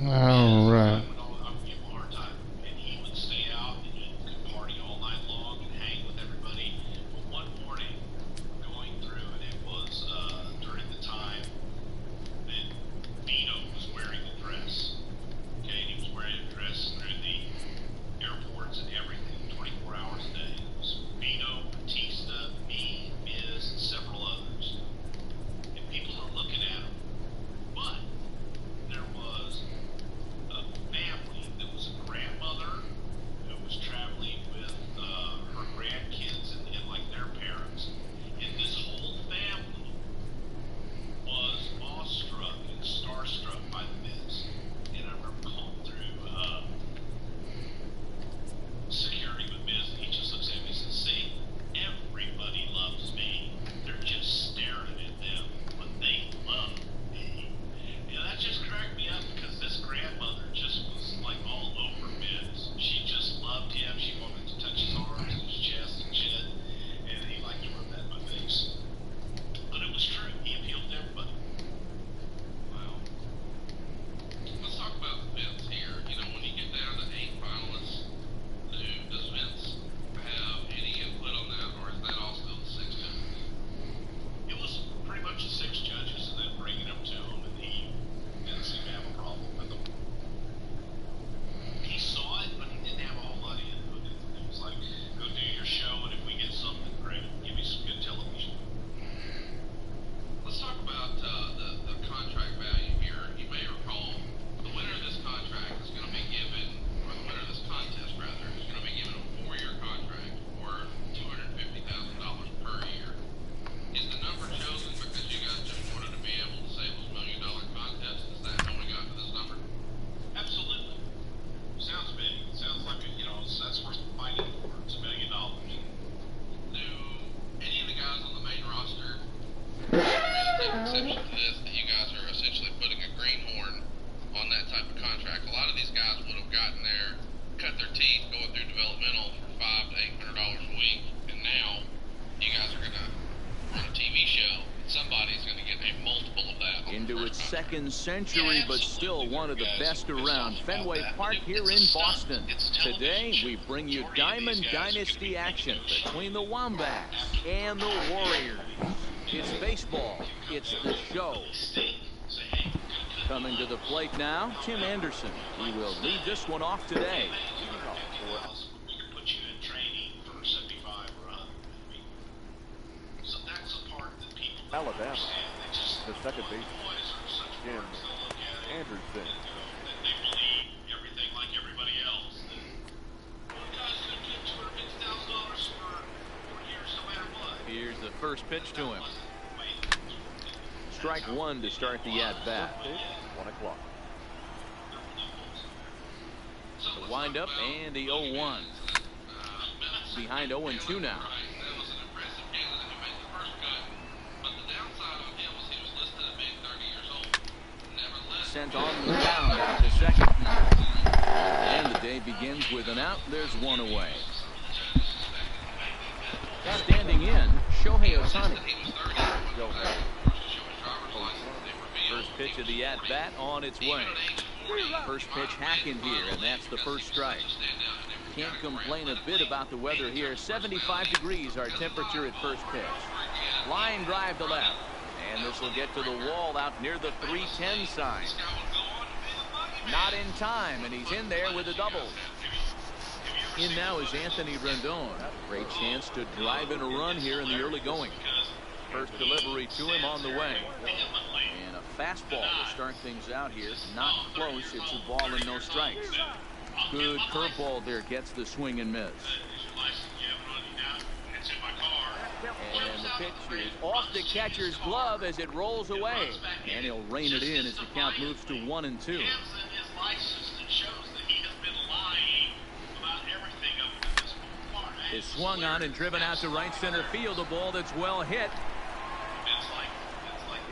Alright. to this, that you guys are essentially putting a greenhorn on that type of contract. A lot of these guys would have gotten there, cut their teeth going through developmental for $500 to $800 a week, and now you guys are going to run a TV show. Somebody's going to get a multiple of that. Into its second century, but still one of the best around. Fenway Park here in Boston. Today, we bring you Diamond Dynasty action between the Wombats and the Warriors. It's baseball. It's the show. Coming to the plate now, Tim Anderson. He will lead this one off today. We can put you in training for 75 or 100. So that's the part that people don't Alabama, understand. They just, the second baseman, boys are such Jim marks to look at it. Anderson. That they believe everything like everybody else. That, well, guys could get $250,000 for 4 years no matter what. Here's the first pitch to him. Wait. Strike one to start the at-bat. 1 o'clock. The windup and the 0-1. Behind 0-2 now. Sent on the mound out to second. And the day begins with an out. There's one away. Standing in, Shohei Ohtani. First pitch of the at-bat on its way. First pitch hacking here, and that's the first strike. Can't complain a bit about the weather here. 75 degrees our temperature at first pitch. Line drive to left. And this will get to the wall out near the 310 sign. Not in time, and he's in there with a double. In now is Anthony Rendon. Great chance to drive in a run here in the early going. First delivery to him on the way. And a fastball to start things out here. Not close. It's a ball and no strikes. Good curveball there. Gets the swing and miss. And the pitch is off the catcher's glove as it rolls away. And he'll rein it in as the count moves to 1-2. Is swung on and driven out to right center field. A ball that's well hit.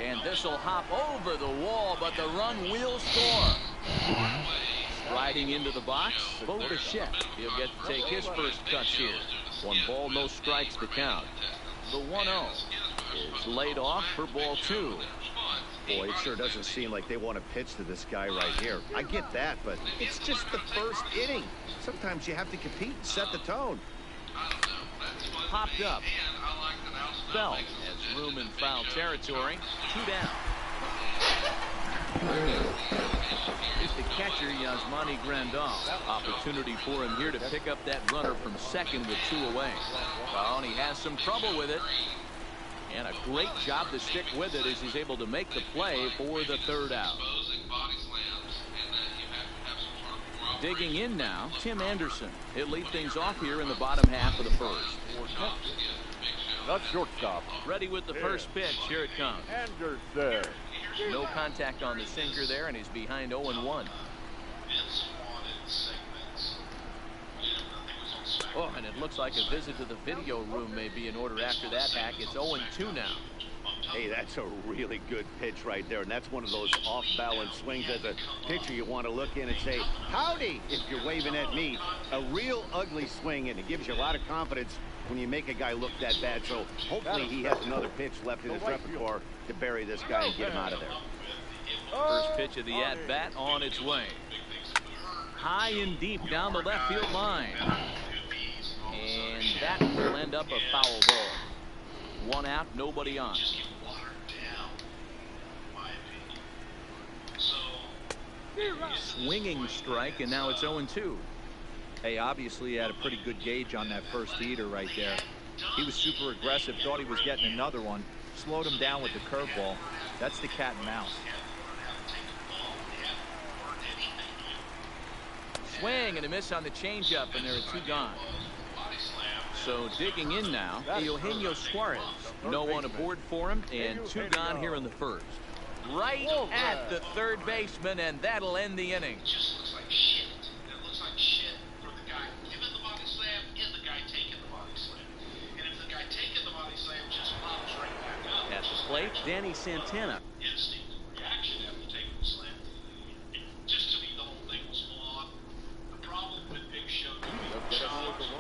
And this will hop over the wall, but the run will score. Riding into the box, Bo Bichette. He'll get to take his first cuts here. 1 ball, no strikes to count. The 1-0 is laid off for ball 2. Boy, it sure doesn't seem like they want to pitch to this guy right here. I get that, but it's just the first inning. Sometimes you have to compete and set the tone. Popped up. Bell has room in foul territory. 2 down. It's the catcher, Yasmani Grandal. Opportunity for him here to pick up that runner from second with 2 away. Well, and he has some trouble with it. And a great job to stick with it as he's able to make the play for the 3rd out. Digging in now, Tim Anderson. He'll lead things off here in the bottom half of the first. Not shortstop. Ready with the first pitch. Here it comes. Anderson. No contact on the sinker there, and he's behind 0-1. Oh, and it looks like a visit to the video room may be in order after that hack. It's 0-2 now. Hey, that's a really good pitch right there, and that's one of those off-balance swings. As a pitcher, you want to look in and say, howdy, if you're waving at me. A real ugly swing, and it gives you a lot of confidence when you make a guy look that bad. So hopefully he has another pitch left in his repertoire to bury this guy and get him out of there. First pitch of the at-bat on its way. High and deep down the left field line. And that will end up a foul ball. 1 out, nobody on. Swinging strike, and now it's 0-2. Hey, obviously he had a pretty good gauge on that first heater right there. He was super aggressive, thought he was getting another one, slowed him down with the curveball. That's the cat and mouse. Swing and a miss on the changeup, and there are 2 gone. So digging in now, Eugenio Suarez. No one aboard for him, and 2 gone here in the first. Right at the 3rd baseman, and that'll end the inning. It just looks like shit. It looks like shit for the guy giving the body slam and the guy taking the body slam. And if the guy taking the body slam just pops right back up. At the plate, Danny Santana.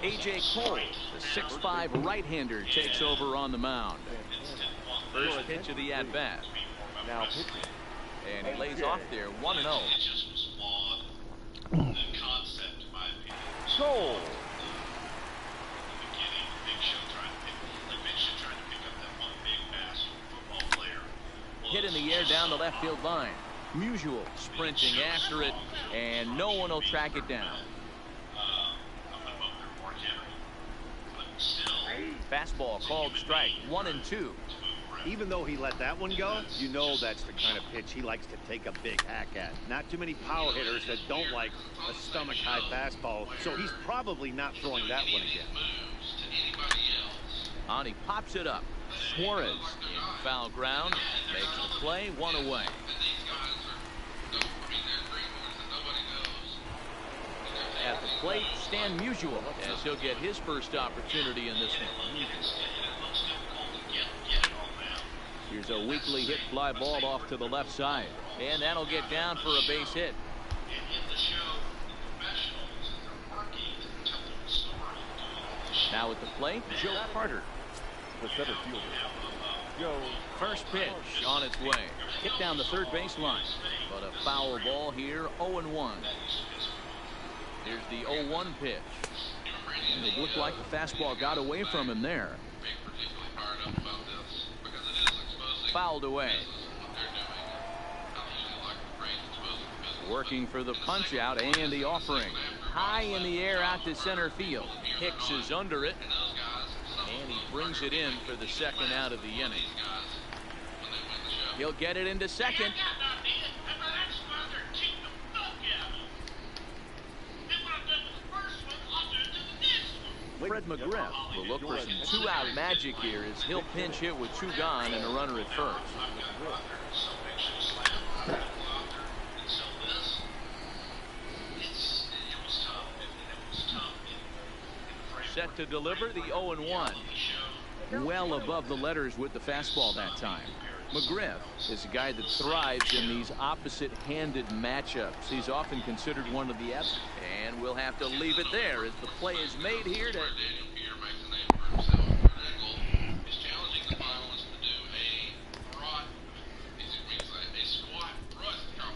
A.J. Cole, the 6'5" right-hander, takes over on the mound. First pitch of the at-bat. Now pitching. And he lays off there, 1-0. It just was flawed. The concept, in my opinion. Goal. Hit in the air down the left field line. Musial sprinting after it, and no one will track it down. Fastball called strike, 1-2. Even though he let that one go, you know that's the kind of pitch he likes to take a big hack at. Not too many power hitters that don't like a stomach-high fastball, so he's probably not throwing that one again. On he pops it up. Suarez in foul ground, makes the play, 1 away. At the plate, Stan Musial, as he'll get his first opportunity in this one. Here's a weakly hit fly ball off to the left side, and that'll get down for a base hit. Now at the plate, Joe Carter. The center fielder. Joe. First pitch on its way. Hit down the third baseline, but a foul ball here, 0-1. Here's the 0-1 pitch. And it looked like the fastball got away from him there. Fouled away. Working for the punch out and the offering. High in the air out to center field. Hicks is under it. And he brings it in for the second out of the inning. He'll get it into second. Fred McGriff will look for some two-out magic here as he'll pinch hit with 2 gone and a runner at first. Set to deliver the 0-1. Well above the letters with the fastball that time. McGriff is a guy that thrives in these opposite-handed matchups. He's often considered one of the F's, and we'll have to leave it there as the play is made here to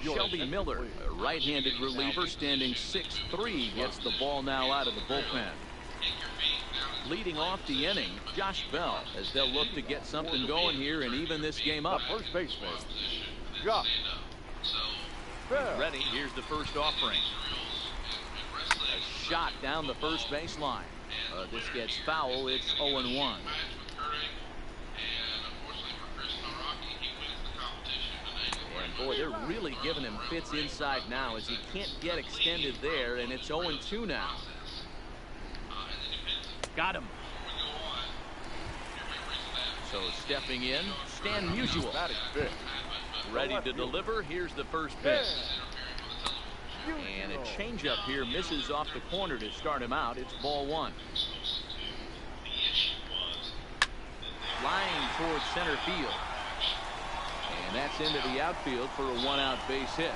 Shelby Miller, a right-handed reliever standing 6'3", gets the ball now out of the bullpen. Leading off the inning, Josh Bell, as they'll look to get something going here and even this game up. First baseman. Josh Bell. Ready. Here's the first offering. A shot down the first baseline. This gets foul. It's 0-1. And boy, they're really giving him fits inside now as he can't get extended there, and it's 0-2 now. Got him. So stepping in, Stan Musial. Ready to deliver. Here's the first pitch. And a changeup here misses off the corner to start him out. It's ball 1. Flying towards center field. And that's into the outfield for a 1-out base hit.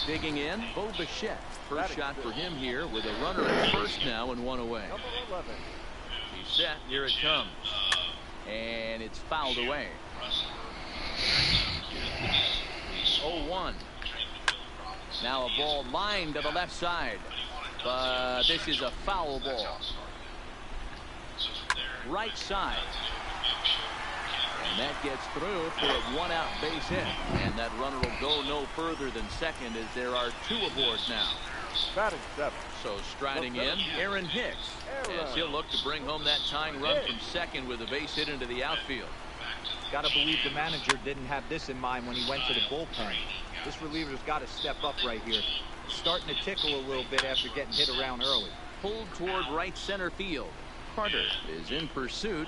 Digging in, Bo Bichette. First shot for him here with a runner at first now and 1 away. He's set. Here it comes. And it's fouled away. 0-1. Now a ball lined to the left side. But this is a foul ball. Right side. And that gets through for a 1-out base hit. And that runner will go no further than second as there are 2 aboard now. Batting 7. So striding in, Aaron Hicks, as he'll look to bring home that tying run from second with a base hit into the outfield. Got to believe the manager didn't have this in mind when he went to the bullpen. This reliever's got to step up right here. Starting to tickle a little bit after getting hit around early. Pulled toward right center field. Carter is in pursuit.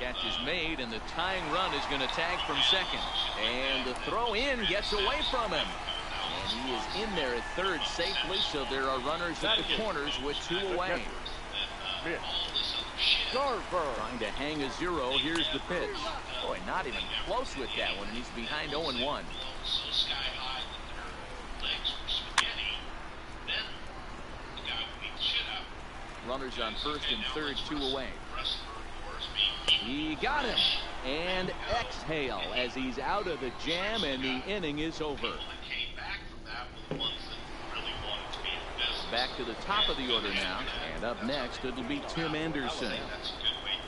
Catch is made, and the tying run is going to tag from second. And the throw in gets away from him. And he is in there at third safely, so there are runners at the corners with 2 away. Trying to hang a 0. Here's the pitch. Boy, not even close with that one. He's behind 0-1. Runners on first and third, 2 away. He got him. And exhale as he's out of the jam, and the inning is over. Back to the top of the order now. And up next, it'll be Tim Anderson.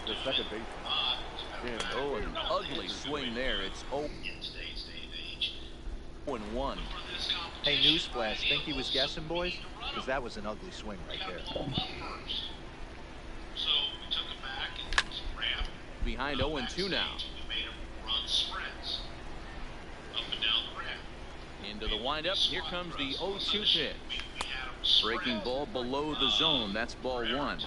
The second baseman. Oh, an ugly swing there. It's 0-1. Hey, newsflash, think he was guessing, boys? Because that was an ugly swing right there. Behind 0-2 now. Into the windup. Here comes the 0-2 pitch. Breaking ball below the zone. That's ball 1.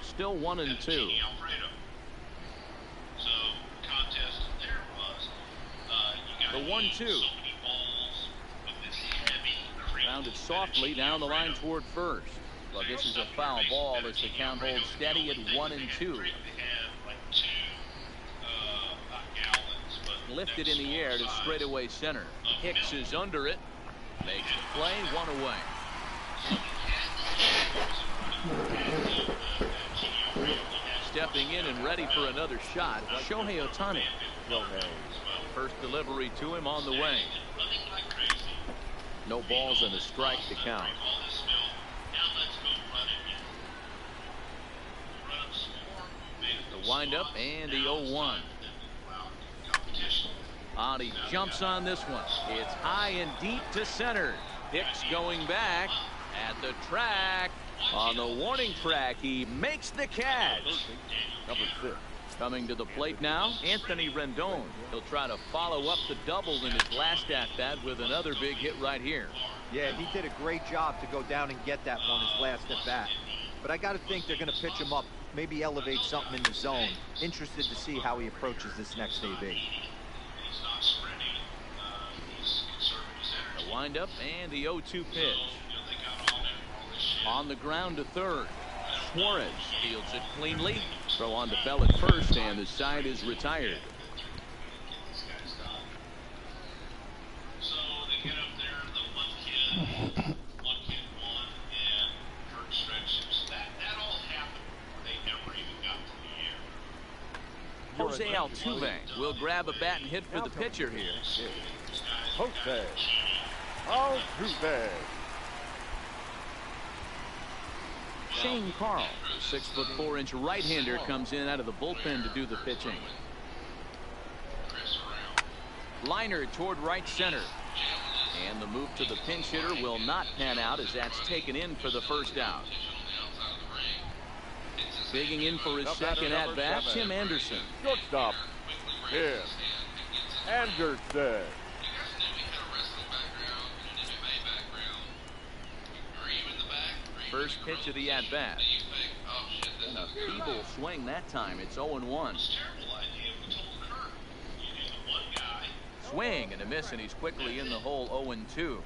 Still 1-2. The 1-2. Rounded softly down the line toward first. But this is a foul ball as the count holds steady at 1-2. Lifted in the air to straightaway center. Hicks is under it. Makes the play, 1 away. Stepping in and ready for another shot, Shohei Ohtani. First delivery to him on the way. No balls and a strike to count. The windup and the 0-1. He jumps on this one. It's high and deep to center. Hicks going back at the track. On the warning track, he makes the catch. Number 6. Coming to the plate now, Anthony Rendon. He'll try to follow up the double in his last at-bat with another big hit right here. Yeah, he did a great job to go down and get that one his last at-bat. But I got to think they're going to pitch him up, maybe elevate something in the zone. Interested to see how he approaches this next AB. The windup and the 0-2 pitch. On the ground to third. Suarez fields it cleanly. Throw on to Bell at first, and the side is retired. So they get up there, the one kid won, and Kurt stretches. That all happened before they ever even got to the air. Jose Altuve will grab a bat and hit for the pitcher here. Jose Altuve. Shane Carl, the 6'4" right-hander, comes in out of the bullpen to do the pitching. Liner toward right center. And the move to the pinch hitter will not pan out as that's taken in for the first out. Digging in for his second at-bat, Tim Anderson. Shortstop. Tim Anderson. First pitch of the at-bat. And a feeble swing that time. It's 0-1. Swing and a miss, and he's quickly in the hole. 0-2.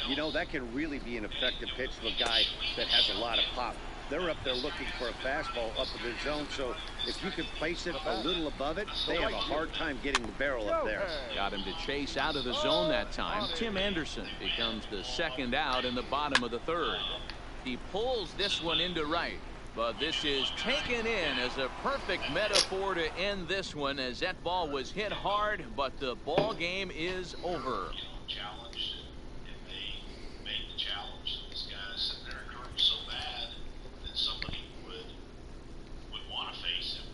You know, that can really be an effective pitch to a guy that has a lot of pop. They're up there looking for a fastball up in the zone, so if you can place it a little above it, they have a hard time getting the barrel up there. Got him to chase out of the zone that time. Tim Anderson becomes the second out in the bottom of the third. He pulls this one into right, but this is taken in as a perfect metaphor to end this one, as that ball was hit hard, but the ball game is over. Challenged, and they made the challenge. This guy sitting there, Kurt was so bad that somebody would want to face him.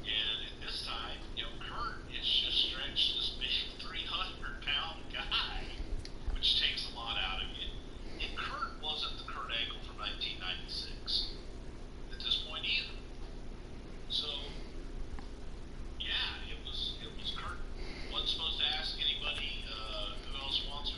And at this time, Kurt is just stretched this big 300-pound guy, which takes a lot out of you. And Kurt wasn't the Kurt Angle from 1996 at this point either. So, yeah, it was Kurt. Wasn't supposed to ask anybody who else wants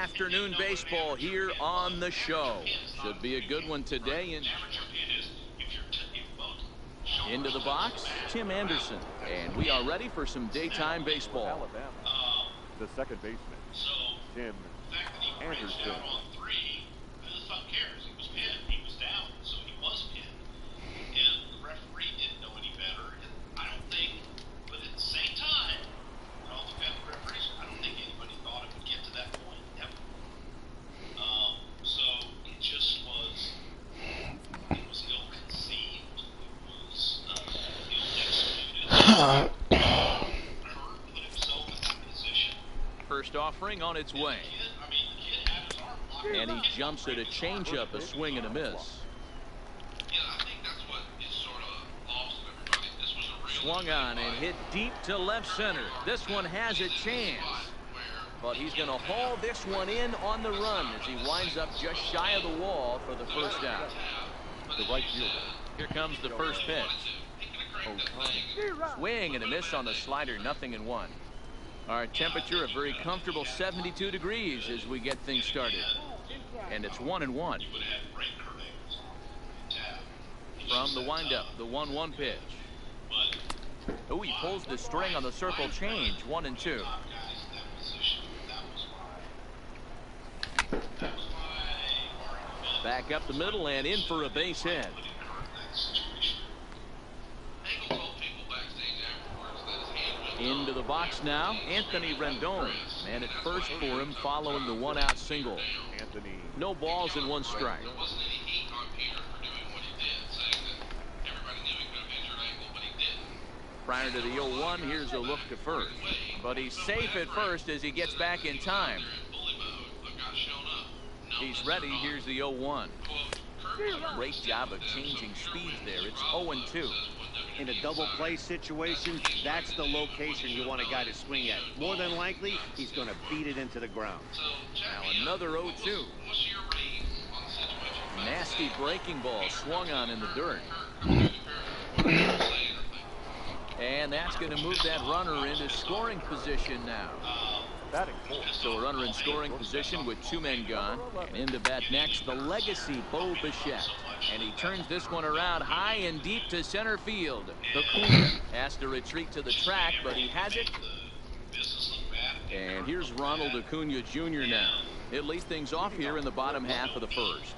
afternoon baseball here on the show. Should be a good one today. And into the box, Tim Anderson. And we are ready for some daytime baseball. Alabama. The second baseman, Tim Anderson. First offering on its way. And he jumps at a changeup, a swing and a miss. Swung on and hit deep to left center. This one has a chance. But he's going to haul this one in on the run as he winds up just shy of the wall for the first out. The right fielder. Here comes the first pitch. Swing and a miss on the slider, 0-1. Our temperature a very comfortable 72 degrees as we get things started. And it's 1-1. From the windup, the 1-1 pitch. Oh, he pulls the string on the circle change, 1-2. Back up the middle and in for a base hit. Into the box now, Anthony Rendon. Man at first for him following the one-out single. No balls and one strike. Prior to the 0-1, here's a look to first. But he's safe at first as he gets back in time. He's ready. Here's the 0-1. Great job of changing speeds there. It's 0-2. In a double play situation, that's the location you want a guy to swing at. More than likely, he's going to beat it into the ground. Now another 0-2. Nasty breaking ball swung on in the dirt. And that's going to move that runner into scoring position now. So a runner in scoring position with 2 men gone. And into bat next, the legacy Bo Bichette. And he turns this one around high and deep to center field. Acuna has to retreat to the track, but he has it. And here's Ronald Acuna Jr. now. He'll lead things off here in the bottom half of the first.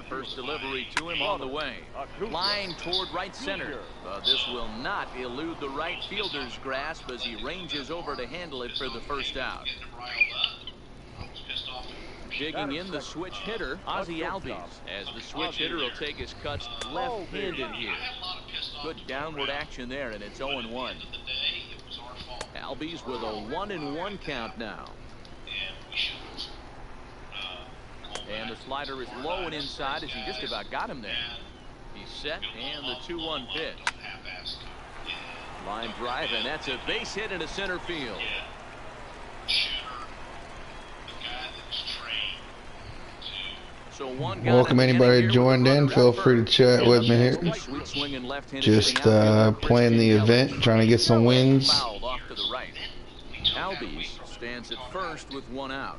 First delivery to him on the way. Line toward right center. This will not elude the right fielder's grasp as he ranges over to handle it for the first out. Digging in the switch hitter, Ozzie Albies, as the switch hitter will take his cuts left-handed here. Good downward action there, and it's 0-1. Albies with a 1-1 count now. And the slider is low and inside as he just about got him there. He's set, and the 2-1 pitch. Line drive, and that's a base hit into center field. So welcome anybody joined in. Feel free to chat with me here. Just playing the event, trying to get some wins. Albies stands at first with 1 out.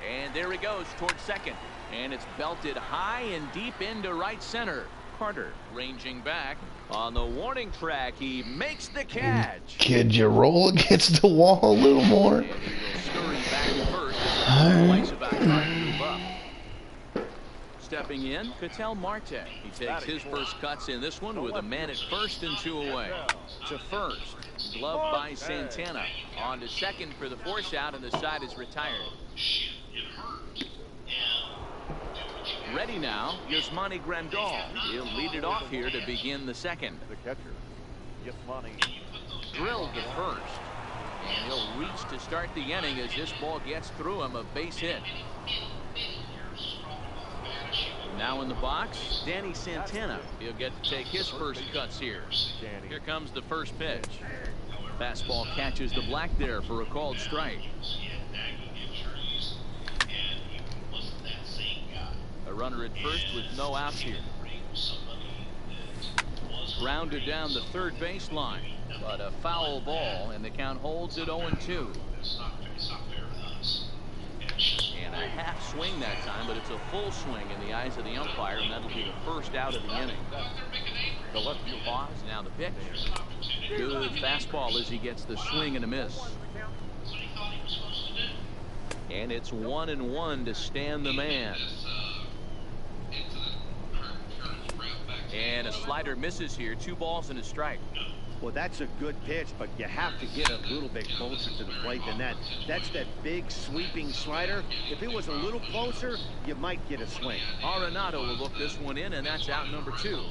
And there he goes towards second. And it's belted high and deep into right center. Carter ranging back on the warning track. He makes the catch. Could you roll against the wall a little more? And he will scurry back to first as the about trying to move up. Stepping in, Ketel Marte. He takes his first cuts in this one with a man at first and 2 away. To first, gloved by Santana. On to second for the force out, and the side is retired. Ready now, Yasmani Grandal. He'll lead it off here to begin the second. The catcher, Yasmani. Drilled to first. And he'll reach to start the inning as this ball gets through him, a base hit. Now in the box, Danny Santana. He'll get to take his first cuts here. Here comes the first pitch. Fastball catches the black there for a called strike. A runner at first with no outs here. Grounded down the third baseline, but a foul ball, and the count holds at 0-2. And a half swing that time, but it's a full swing in the eyes of the umpire, and that'll be the first out of the inning. The left field pause, now the pitch. Good fastball as he gets the swing and a miss. And it's 1-1 to stand the man. And a slider misses here. 2 balls and a strike. Well, that's a good pitch, but you have to get a little bit closer to the plate than that. That's that big sweeping slider. If it was a little closer, you might get a swing. Arenado will look this one in, and that's out number 2.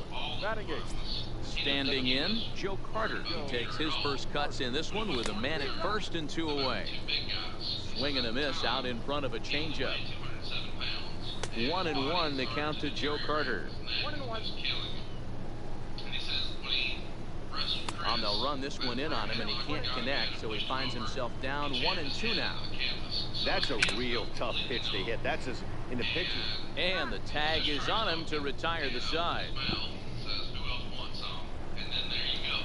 Standing in, Joe Carter. He takes his first cuts in this one with a man at first and 2 away. Swing and a miss out in front of a changeup. 1-1 the count to Joe Carter. They'll run this one in on him, and he can't connect, so he finds himself down 1-2 now. That's a real tough pitch to hit. That's as in the picture. And the tag is on him to retire the side.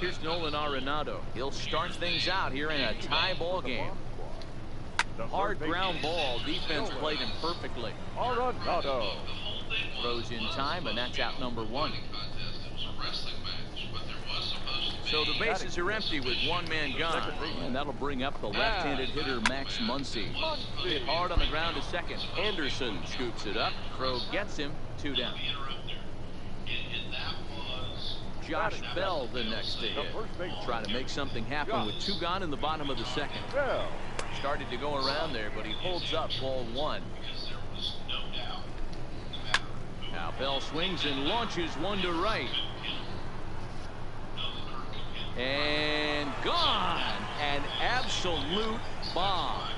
Here's Nolan Arenado. He'll start things out here in a tie ball game. Hard ground ball. Defense played him perfectly. Arenado throws in time, and that's out number 1. So the bases are empty with 1 man gone, and that'll bring up the left-handed hitter Max Muncy. Hit hard on the ground to second. Anderson scoops it up. Crow gets him. 2 down. Josh Bell the next to hit. Trying to make something happen with 2 gone in the bottom of the second. Started to go around there, but he holds up ball 1. Now Bell swings and launches one to right. And gone. An absolute bomb.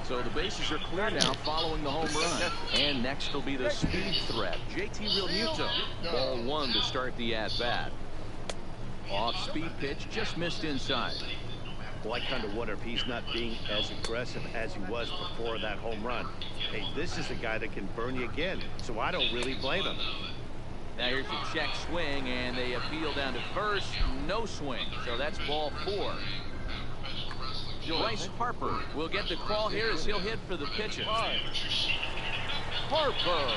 So the bases are clear now following the home run. And next will be the speed threat, JT Realmuto. Ball 1 to start the at-bat. Off-speed pitch, just missed inside. Well, I kind of wonder if he's not being as aggressive as he was before that home run. Hey, this is a guy that can burn you again, so I don't really blame him. Now here's a check swing, and they appeal down to first. No swing, so that's ball 4. Bryce Harper will get the call here as he'll hit for the pitcher. Harper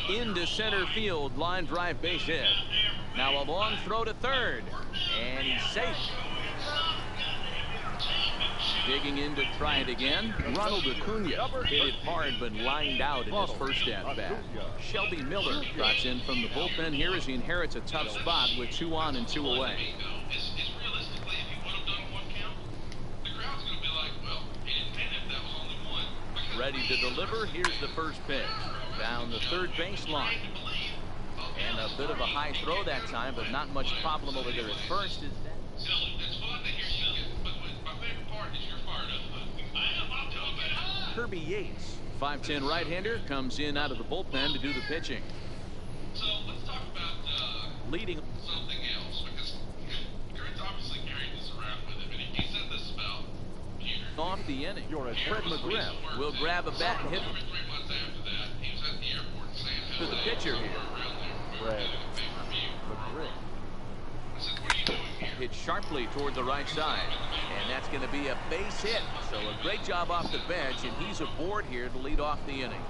into center field, line drive base hit. Now a long throw to third, and he's safe. Digging in to try it again. Ronald Acuna hit it hard but lined out in his first at-bat. Shelby Miller trots in from the bullpen here as he inherits a tough spot with 2 on and 2 away. Ready to deliver. Here's the first pitch. Down the third baseline. And a bit of a high throw that time, but not much problem over there at first. Kirby Yates, 5'10" right-hander, comes in out of the bullpen to do the pitching. So let's talk about leading something else, because Kurt's obviously carried this around with him, and he said this about Peter. Off the inning, Fred McGriff will grab a bat and hit 3 months after that, he was at the airport in San to the pitcher here. Fred McGriff. I said, what are you doing here? Hit sharply toward the right side, and that's going to be a base hit. So a great job off the bench, and he's aboard here to lead off the inning.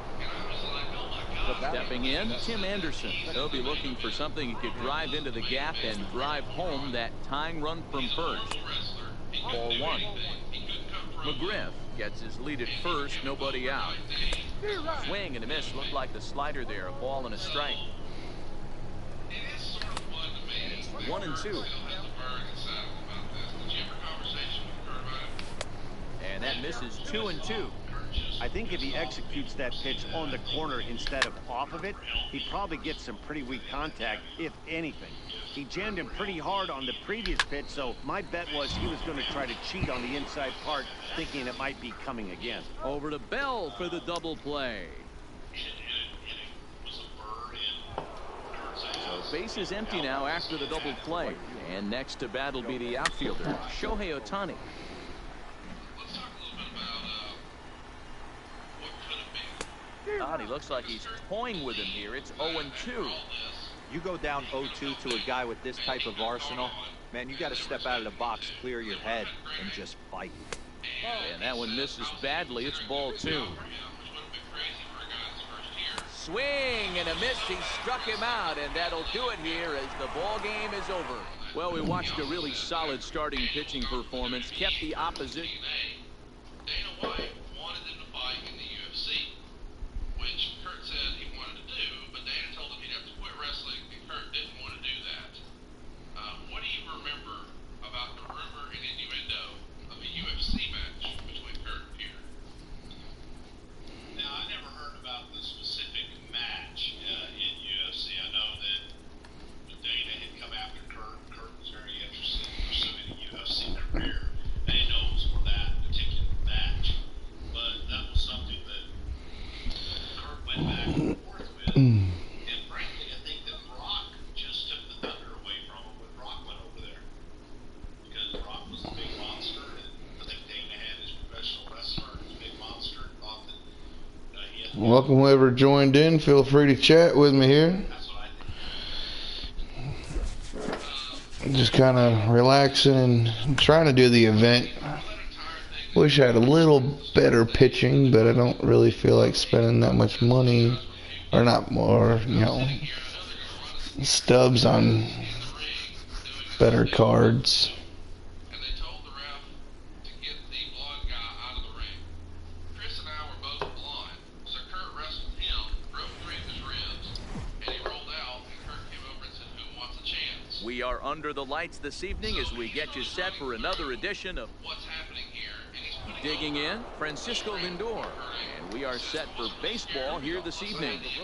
Stepping in, Tim Anderson. He'll be looking for something he could drive into the gap and drive home that tying run from first. Ball 1. McGriff gets his lead at first, nobody out. Swing and a miss, looked like the slider there, a ball and a strike. And it's 1-2. And that misses 2-2. I think if he executes that pitch on the corner instead of off of it, he probably gets some pretty weak contact, if anything. He jammed him pretty hard on the previous pitch, so my bet was he was going to try to cheat on the inside part, thinking it might be coming again. Over to Bell for the double play. So base is empty now after the double play. And next to bat will be the outfielder, Shohei Ohtani. He looks like he's toying with him here. It's 0-2. You go down 0-2 to a guy with this type of arsenal, man, you got to step out of the box, clear your head, and just fight. And that one misses badly. It's ball 2. Swing and a miss. He struck him out, and that'll do it here as the ball game is over. Well, we watched a really solid starting pitching performance. Kept the opposition. Dana White wanted them to fight in the UFC, which Kurt said he wanted to do, but Dana told him he'd have to quit wrestling, and Kurt didn't want to do that. What do you remember about the rumor and innuendo of a UFC match between Kurt and Peter? Now, I never heard about the specific match in UFC. I know that Dana had come after Kurt. Kurt was very interested in pursuing a UFC career. I didn't know it was for that particular match, but that was something that Kurt went back and forth with. And frankly, I think that Brock just took the thunder away from him when Brock went over there, because Brock was the big monster, and I think Dana had his professional wrestler, his big monster, and thought that he had. Welcome whoever joined in. Feel free to chat with me here. That's what I think. Just kind of relaxing and trying to do the event. Wish I had a little better pitching, but I don't really feel like spending that much money, or not more, you know, stubs on better cards. And they told the ref to get the blonde guy out of the ring. Chris and I were both blonde, so Kurt wrestled him, broke 3 of his ribs, and he rolled out, and Kurt came over and said, "Who wants a chance?" We are under the lights this evening as we get you set for another edition of What's happening here? And he's putting Digging In, Francisco Lindor. And we are set for baseball here this evening. based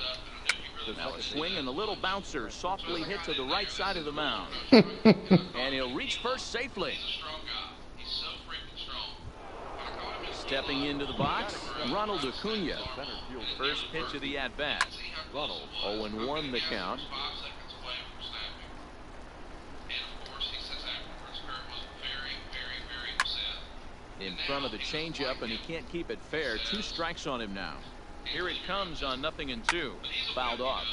up, and I knew he really Now a swing and a little bouncer softly hit to the right side of the mound. And he'll reach first safely. a strong guy. He's so freaking strong. When I caught him in Stepping into the box, Ronald Acuna. First pitch of the at-bat. Ronald 0-1 the count. 5 seconds away from snapping. And of course, he says afterwards, Kurt was very, very, very upset. In front of the changeup, and he can't keep it fair. 2 strikes on him now. Here it comes on 0-2. Fouled off.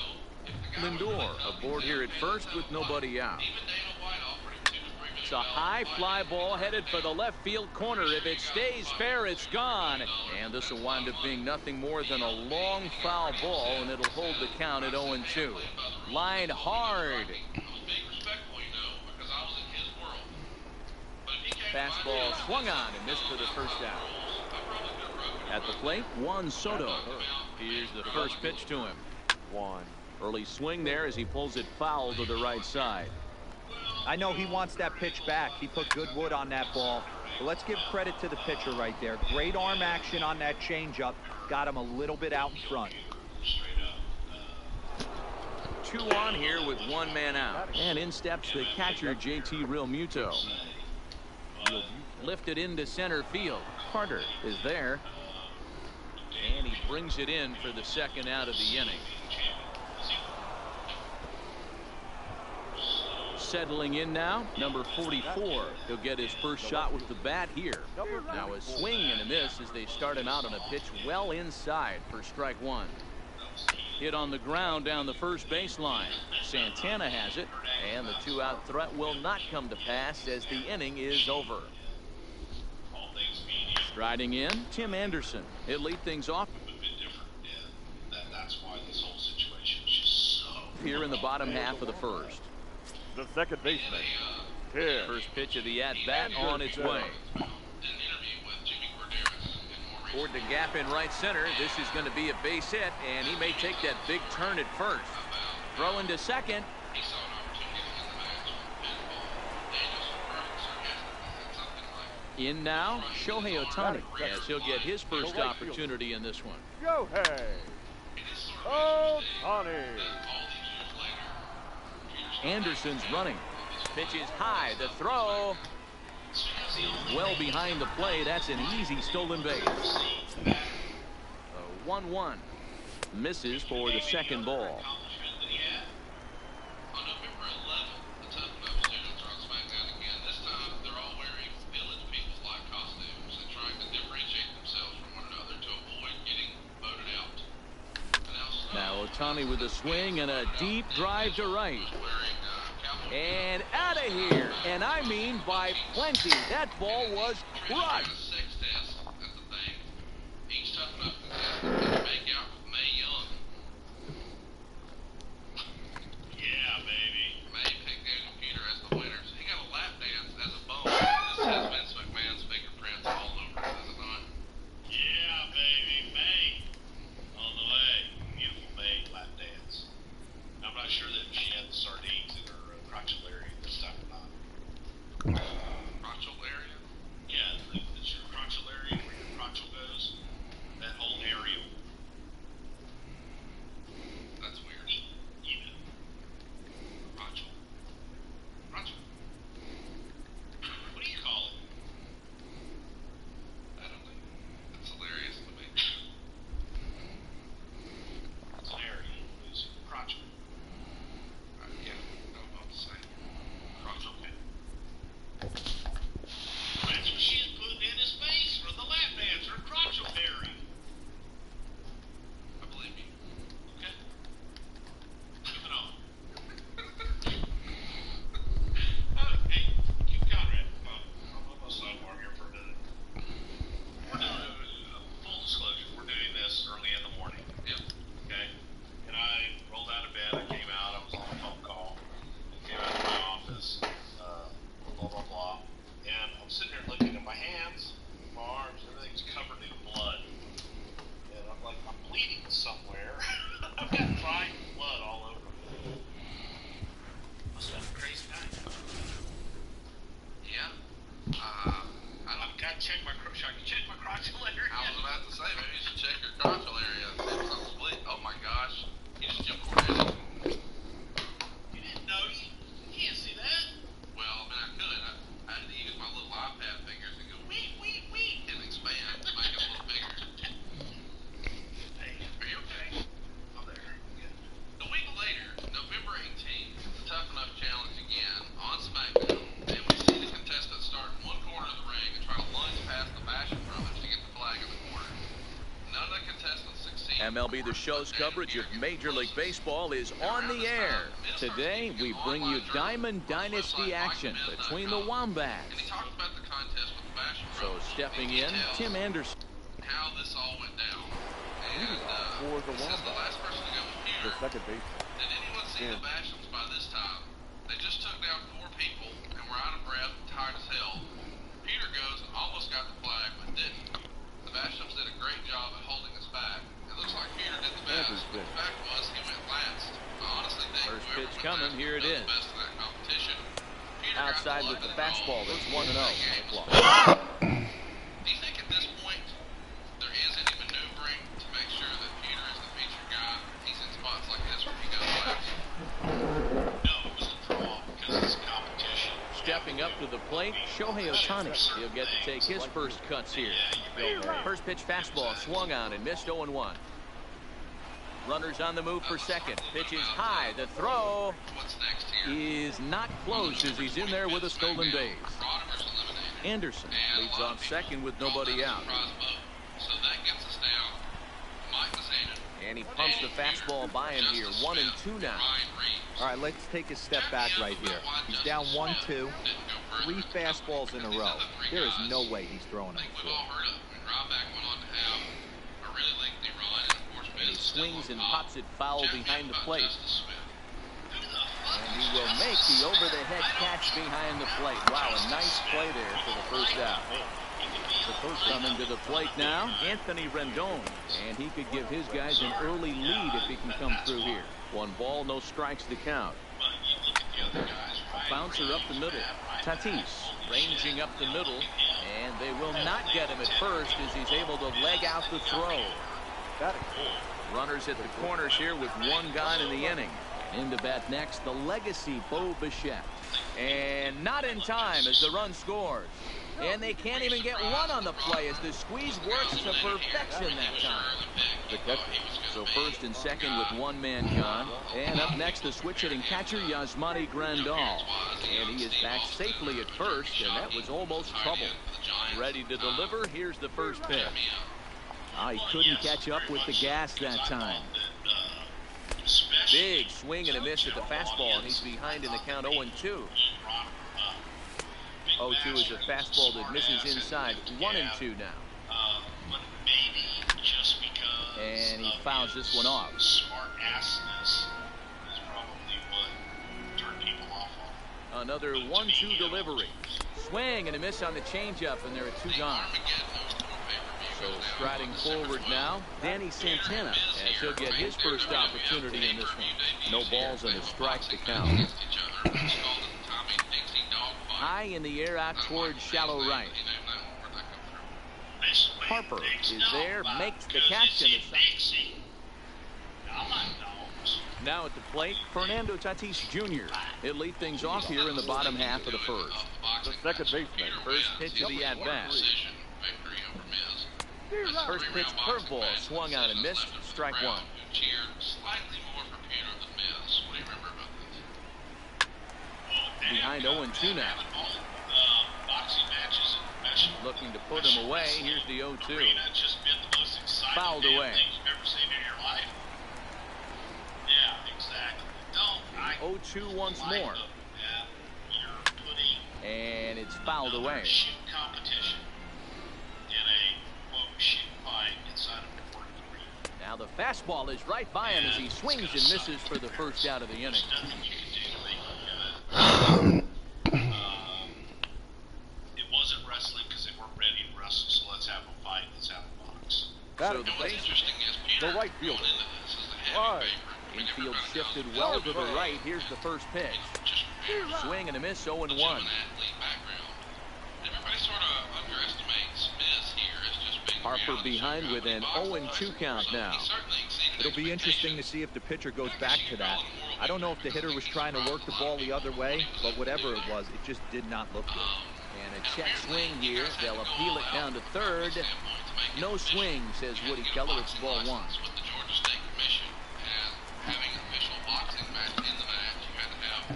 Lindor aboard here at first with nobody out. Even Dana White offered him 2 to 3 minutes. It's a high fly ball headed for the left field corner. If it stays fair, it's gone. And this will wind up being nothing more than a long foul ball, and it'll hold the count at 0-2. Line hard. I was being respectful, you know, because I was in his world. But if he came Fastball swung on and missed for the first out. I probably could have broken it. At the plate, Juan Soto. Here's the first pitch to him. 1. Early swing there as he pulls it foul to the right side. I know he wants that pitch back. He put good wood on that ball. But let's give credit to the pitcher right there. Great arm action on that changeup. Got him a little bit out in front. 2 on here with 1 man out. And in steps the catcher, JT Realmuto. Lifted into center field. Carter is there. And he brings it in for the second out of the inning. Settling in now, number 44. He'll get his first shot with the bat here. Now a swing and a miss as they start him out on a pitch well inside for strike 1. Hit on the ground down the first baseline. Santana has it, and the 2-out threat will not come to pass as the inning is over. Striding in, Tim Anderson. He'll lead things off That's why this whole situation is just so. here in the bottom half of the first. The second baseman. Here. First pitch of the at-bat on its way. Did an interview with Jimmy Corderas and more Toward the gap in right center. This is going to be a base hit, and he may take that big turn at first. Throwing to second. he saw an opportunity in the match. Pinball. Daniels perfect sarcastic said something like, In now, Shohei Ohtani, as he'll get his first opportunity in this one. Shohei. it is sort of Ohtani. all these years later, Anderson's running. Pitch is high. The throw. Well behind the play. That's an easy stolen base. 1-1. Misses for the second ball. on November 11th, the Tough Enough students are on SmackDown again. This time, they're all wearing Village People-like costumes and trying to differentiate themselves from one another to avoid getting voted out. Ohtani with a swing and a deep drive to right. And out of here. And I mean by plenty. That ball was crushed. MLB The Show's coverage of Major League Baseball is on the air. Today, we bring you Diamond Dynasty action between the Wombats. So stepping in, Tim Anderson. How this all went down. For the Wombats, the second base. Did anyone see the Bashams by this time? They just took down 4 people and were out of breath and tired as hell. Peter goes and almost got the flag, but didn't. The Bashams did a great job at holding us back. It looks like Peter did the best. The fact was he went last. I honestly think first pitch coming, here it is. Outside with the fastball, that's 1-0. Do you think at this point there is any maneuvering to make sure that Peter is the featured guy? He's in spots like this where he goes last. No, it was a draw because it's competition. Stepping up to the plate, Shohei Ohtani. He'll get to take his first cuts here. First pitch fastball swung on and missed 0-1. Runners on the move for second. Pitch is high. The throw is not close as he's in there with a stolen base. Anderson leads off second with nobody out. And he pumps the fastball by him here. 1-2 now. All right, let's take a step back right here. He's down 1-2. 3 fastballs in a row. There is no way he's throwing them. And he swings and pops it foul behind the plate. And he will make the over-the-head catch behind the plate. Wow, a nice play there for the first out. The first coming to the plate now, Anthony Rendon. And he could give his guys an early lead if he can come through here. 1 ball, no strikes to count. A bouncer up the middle. Tatis ranging up the middle. And they will not get him at first as he's able to leg out the throw. Runners at the corners here with 1 gone in the inning. Into bat next, the legacy Bo Bichette. And not in time as the run scores. And they can't even get one on the play as the squeeze works to perfection that time. So first and second with 1 man gone. And up next, the switch-hitting catcher, Yasmani Grandal. And he is back safely at first, and that was almost trouble. Ready to deliver, here's the first pitch. He couldn't catch up with the gas that time. Big swing and a miss at the fastball, and he's behind in the count 0-2. 0-2 is a fastball that misses inside. 1-2 now. But maybe just because and he fouls this one off. Smart assness is probably what turned people off on. Another 1-2 delivery. Swing and a miss on the changeup, and there are 2 gone. So striding forward now, Danny Santana, as he'll get his first opportunity in this one. No balls and a strike to count. High in the air out towards shallow right. Harper is there, makes the catch, and now at the plate, Fernando Tatis Jr. He'll lead things off here in the bottom half of the first. The second baseman, first pitch of the at-bat. First pitch curveball, swung out and missed, strike 1. Behind 0-2 now. Looking to put him away. Here's the 0-2. Fouled away. 0-2 once more. And it's fouled away. Now the fastball is right by him as he swings and misses for the first out of the inning. It wasn't wrestling because they weren't ready to wrestle, so let's have a fight. Let's have a box. So the right fielder. Infield shifted well to the right. Here's the first pitch. Swing and a miss, 0-1. Everybody sort of underestimates Miz here as just being Harper behind with an 0-2 count now. It'll be interesting to see if the pitcher goes back to that. I don't know if the hitter was trying to work the ball the other way, but whatever it was, it just did not look good. And a check swing here. They'll appeal it down to third. No swing, says Woody Keller. It's ball 1. With the Georgia State Commission and having an official boxing match in the match, you had to have a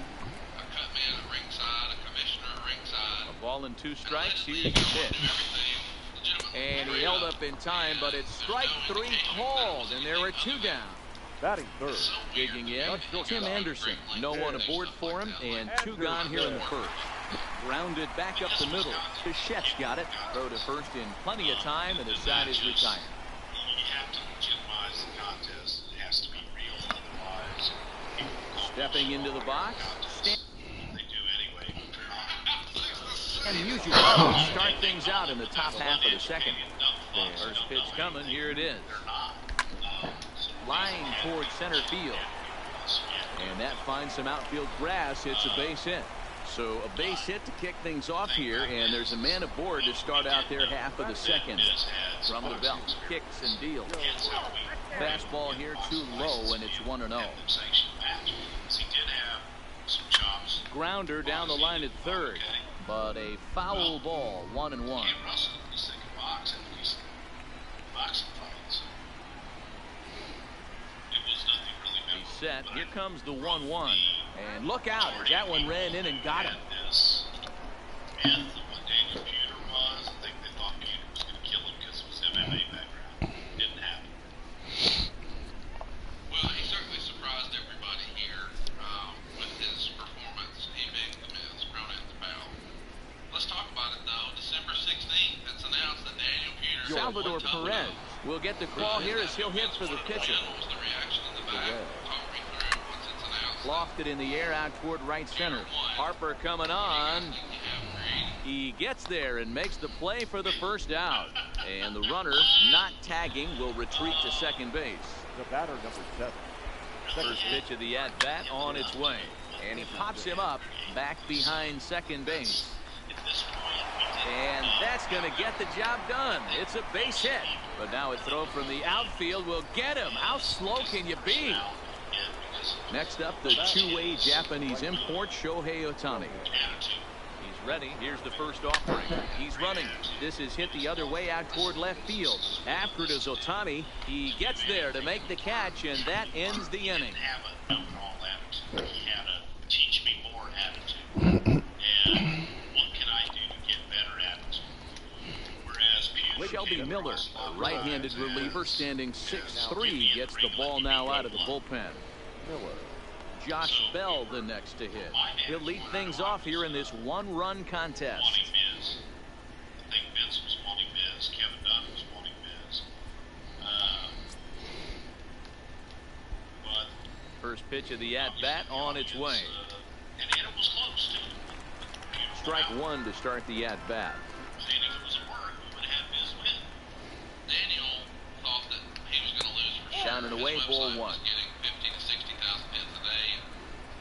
cut man at ringside, a commissioner at ringside. A ball and 2 strikes. Here's the pitch. And he held up in time, but it's strike 3 called, and there are 2 down. Batting third. Digging in, Tim Anderson. No one aboard for him, and 2 gone here in the first. Grounded back up the middle. Bichette's got it. Throw to first in plenty of time, and the side is retired. You have to legitimize the contest. It has to be real, otherwise Stepping into the box. they do anyway. And usually start things out in the top half of the second. First pitch coming. Here it is. Line towards center field. And that finds some outfield grass. Hits a base hit. So a base hit to kick things off here, and there's a man aboard to start out their half of the second. From the belt, kicks and deals. Fastball here too low, and it's 1-0. Grounder down the line at third, but a foul ball, 1-1. He's set. Here comes the 1-1. And look out, as that one ran in and got him. And what Daniel Puder was, I think they thought Puder was going to kill him because of his MMA background. Didn't happen. Well, he certainly surprised everybody here with his performance. He being the Miz, thrown at the foul. Let's talk about it, though. December 16th, it's announced that Daniel Puder... Salvador Perez will get the call here as he'll hit for the pitcher. What was the reaction in the back? Talk me through once it's announced. Lofted in the air out toward right center. Harper coming on. He gets there and makes the play for the first out. And the runner, not tagging, will retreat to second base. The batter, number 7. First pitch of the at-bat on its way. And he pops him up back behind second base. And that's going to get the job done. It's a base hit. But now a throw from the outfield will get him. How slow can you be? Next up, the two-way Japanese import, Shohei Ohtani. He's ready. Here's the first offering. He's running. This is hit the other way out toward left field. After it is Ohtani. He gets there to make the catch, and that ends the inning. He had a teach me more attitude. And what can I do to get better attitude? Whereas Puder, Shelby Miller, a right-handed reliever standing 6'3", gets the ball now out of the bullpen. Josh Bell the next to hit. He'll lead things off here in this one-run contest. Wanting Miz. I think Vince was wanting Miz. Kevin Dunn was wanting Miz. But First pitch of the at-bat on its way. and it was close too. Strike one to start the at-bat. Saying if it was a work, we would have Miz win. Daniel thought that he was going to lose for sure. Down and away, His ball website one. was getting 50 to 60,000 hits a day, and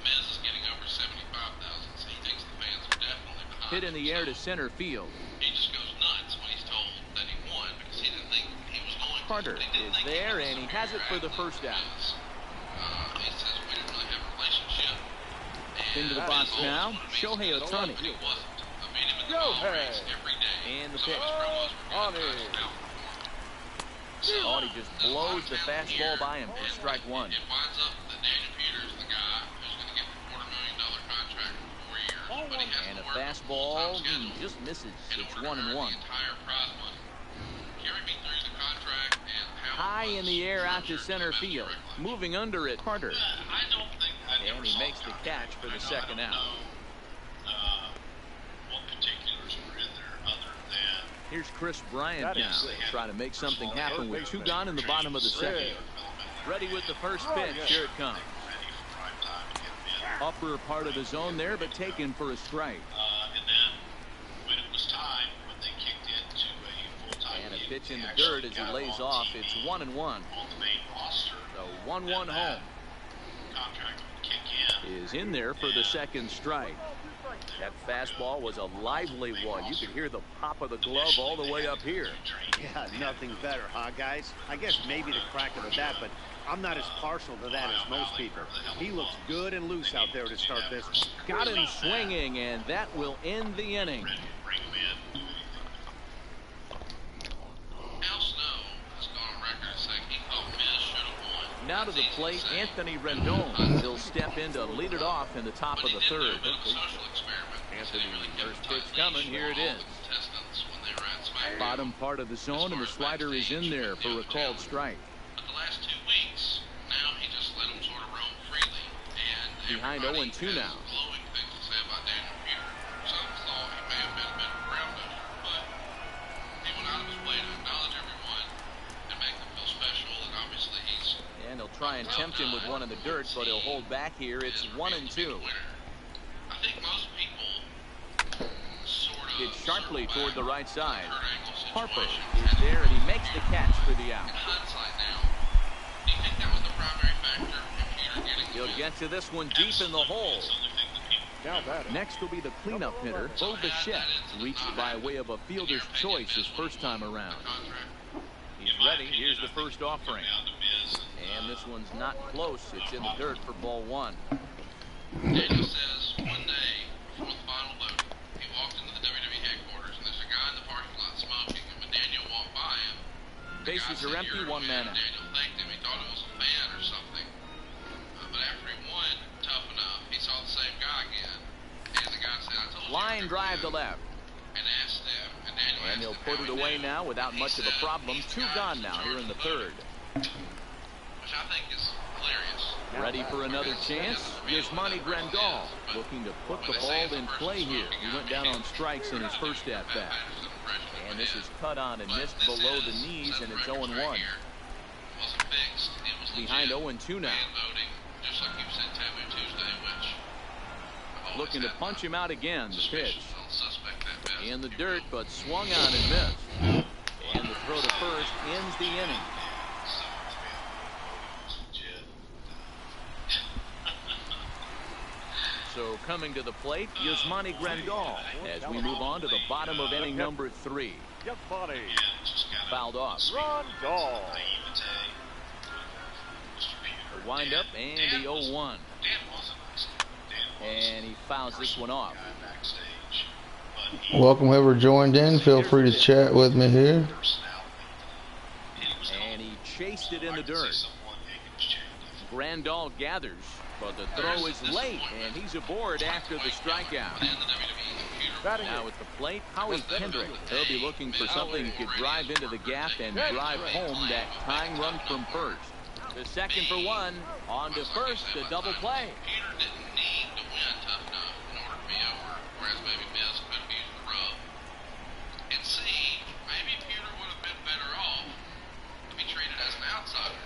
Miz is getting over 75,000, so he thinks the fans are definitely behind Hit in the him. air So to center field. he just goes nuts when he's told that he won because he didn't think he was going to. Carter They didn't is think there, was and he gonna has it for the be first out. He says we didn't really have a relationship. Into the And box Miz now, always wanted Shohei Miz to Ohtani. win, but he wasn't. I beat him in the ball race every day. And the So pitch. his promos were good, guys outperformed. Audie just blows the fastball by him for strike one. It winds up that Daniel Peters is the guy who's going to get the $250,000 contract for 4 years. But he has And to a work a fastball full-time schedule just misses. in It's order to 1-1. earn the entire prize money. Carry me through the contract and how High it in was the air out to structured center about field. direct line. Moving under it, Carter. I don't think I never And he saw makes the contract. catch for the I second don't out. know, what particulars were in there other than Here's Chris Bryant now, trying to make something happen with 2 gone in the bottom of the second. Ready with the first pitch. Here it comes. ready for prime time to get them in. Upper part of the zone there, but taken for a strike. And then when it was time, when they kicked into a full-time And a league, pitch in they the actually dirt as got he lays on off. TV It's 1-1. on the main roster. So 1-1 home Contract would kick in. is in there for the second strike. That fastball was a lively one. You could hear the pop of the glove all the way up here. Yeah, nothing better, huh, guys? I guess maybe the crack of the bat, but I'm not as partial to that as most people. He looks good and loose out there to start this one. Got him swinging, and that will end the inning. Bring him in. Al Snow has gone on record as saying he thought Miz should have won. Now to the That's easy plate, say. Anthony Rendon. He'll step in to lead it off in the top But of he the did do third. a bit of a social experiment because they really kept First a pitch tight coming. leash Here it on all is. the contestants when they were at SmackDown. Bottom part of the zone, and the slider is in there for a called strike. But the last 2 weeks, now he just let them sort of roam freely. And Behind everybody 0-2 has now. glowing things to say about Daniel Peter. Some thought he may have been a bit of a ground booster, but he went out of his way to acknowledge everyone and make them feel special. And obviously he's And he'll try and tempt him with one in the dirt, but he'll hold back here. It's is 1-2. I think most people sort of Hits sharply circle toward the back right side. to the Kurt Angle Harper situation. is there, and he makes the catch for the out. In hindsight now, do you think that was the primary factor in Peter getting the He'll win? get to this one deep in the hole. Next will be the cleanup hitter, Bo Bichette, reached by way of a fielder's choice his first time around. He's ready. Here's the first offering. Down to Miz. And this one's not close. It's in the dirt for ball one. Daniel says one day before the final vote, he walked into the WWE headquarters and there's a guy in the parking lot smoking, and when Daniel walked by him, the guy Bases said, are empty, "You're one the man out. man." Daniel thanked him. He thought it was a fan or something. But after he won tough enough, he saw the same guy again. And the guy said, "I told you." Line drive to left. And asked them, and Daniel And asked he'll him put how it he away knew. now without He much of a said, problem. "He's the 2 guy gone that's now in here in the charge of third. Which I think is hilarious. Ready for another chance? Yasmani Grandal looking to put the ball in play here. He went down on strikes in his first at bat. And this is cut on and missed below the knees, and it's 0-1. Behind 0-2 now. Looking to punch him out again. The pitch in the dirt, but swung on and missed. And the throw to first ends the inning. So coming to the plate, Yasmani Grandal as we move on to the bottom of inning number 3. Fouled off. A wind up and the 0-1. And he fouls this one off. Welcome whoever joined in. Feel free to chat with me here. And he chased it in the dirt. Grandal gathers, but the throw is late, and he's aboard after the strikeout. Now at the plate, Howie Kendrick. He'll be looking for something he could drive into the gap and drive home that tying run from first. The second for one. On to first, the double play. Peter didn't need to win tough enough in order to be over, whereas maybe Miz could have used the rub. And C, maybe Peter would have been better off to be treated as an outsider.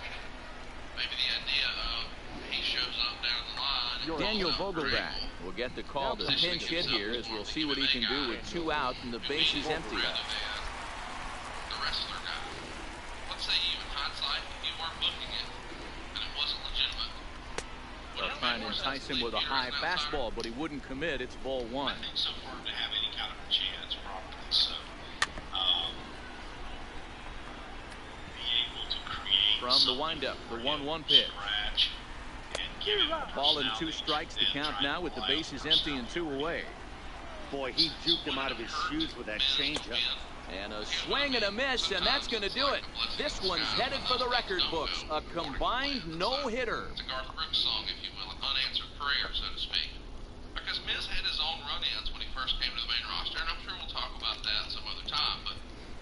Maybe the idea of he shows up down the line. Daniel Vogelbach will get the call to pinch hit here, as we'll see what he can do with 2 out and the bases empty. The wrestler guy. Let's say even hindsight, you weren't booking it, and it wasn't legitimate. They'll try and entice him with a high fastball, but he wouldn't commit. It's ball 1. I think so for him to have any kind of a chance, probably. So, be able to create From the windup, the 1-1 pitch. Scratch and give him Ball and 2 strikes to count now with the bases empty and 2 away. Boy, he juked him out of his shoes with that changeup. And a swing and a miss, and that's going to do it. This one's headed for the record books. A combined no-hitter. It's a Garth Brooks song, if you will, an unanswered prayer, so to speak. Because Miz had his own run-ins when he first came to the main roster, and I'm sure we'll talk about that some other time, but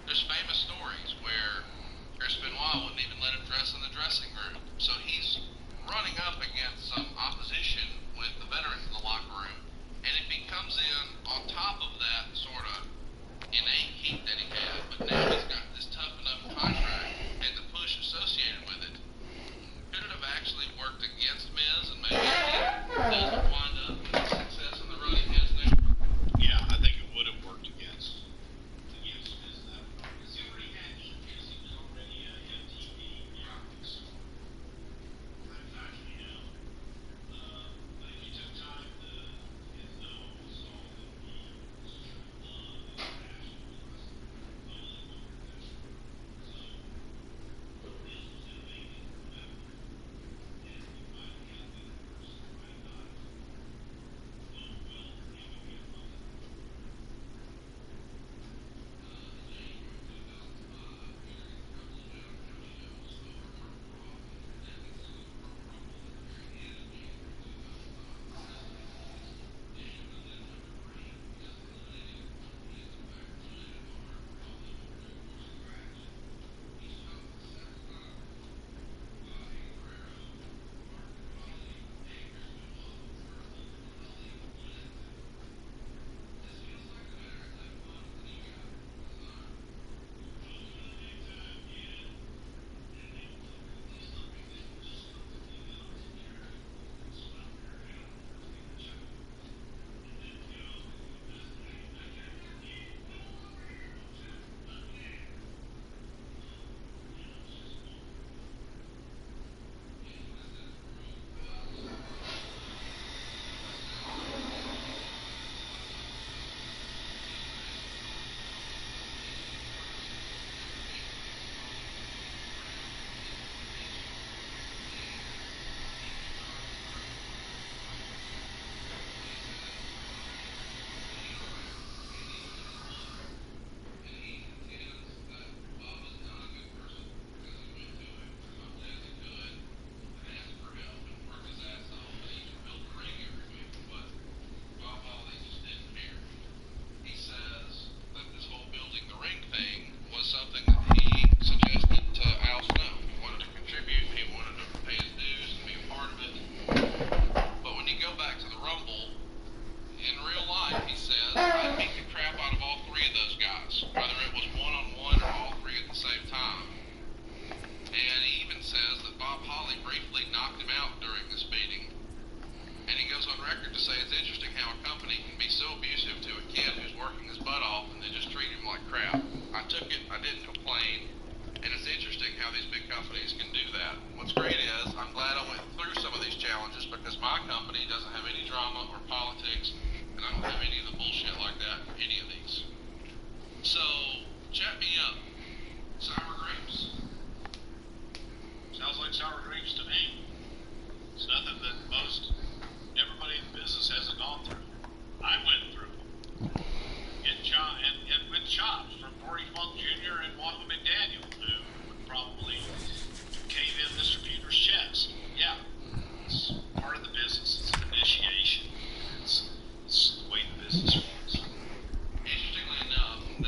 there's famous stories where Chris Benoit wouldn't even let him dress in the dressing room. So he's running up against some opposition with the veterans in the locker room, and if he comes in on top of that sort of innate heat that he had, but now he's got this tough enough contract and the push associated with it, could it have actually worked against Miz and maybe he doesn't wind up with success in the run he has there? Yeah, I think it would have worked against Miz that because he already had because he was already MTV. So but if you took time to get to know him, saw that he was true love and passion for wrestling, not only one professional. So Miz was going to make it better, and he might have been the person who might not have done well for him if he had won it.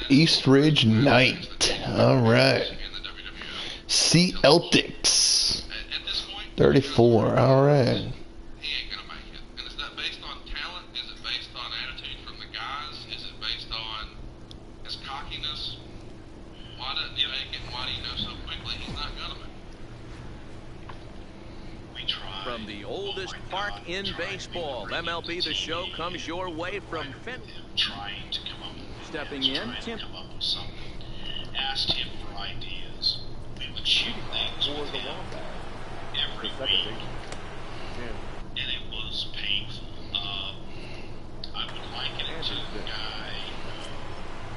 East Ridge Knight. All right. Celtics. At this 34. All right. He ain't gonna make it. And it's not based on talent. Is it based on attitude from the guys? Is it based on his cockiness? Why doesn't he make it? Why do you know so quickly he's not gonna make it? We tried. From the oldest park in baseball, MLB The Show comes your way from Fenway. Trying to come up with Stepping ideas, in, trying to Tim. come up with something. Asked him for ideas. We would shoot things with him every week, and it was painful. I would liken it to the guy,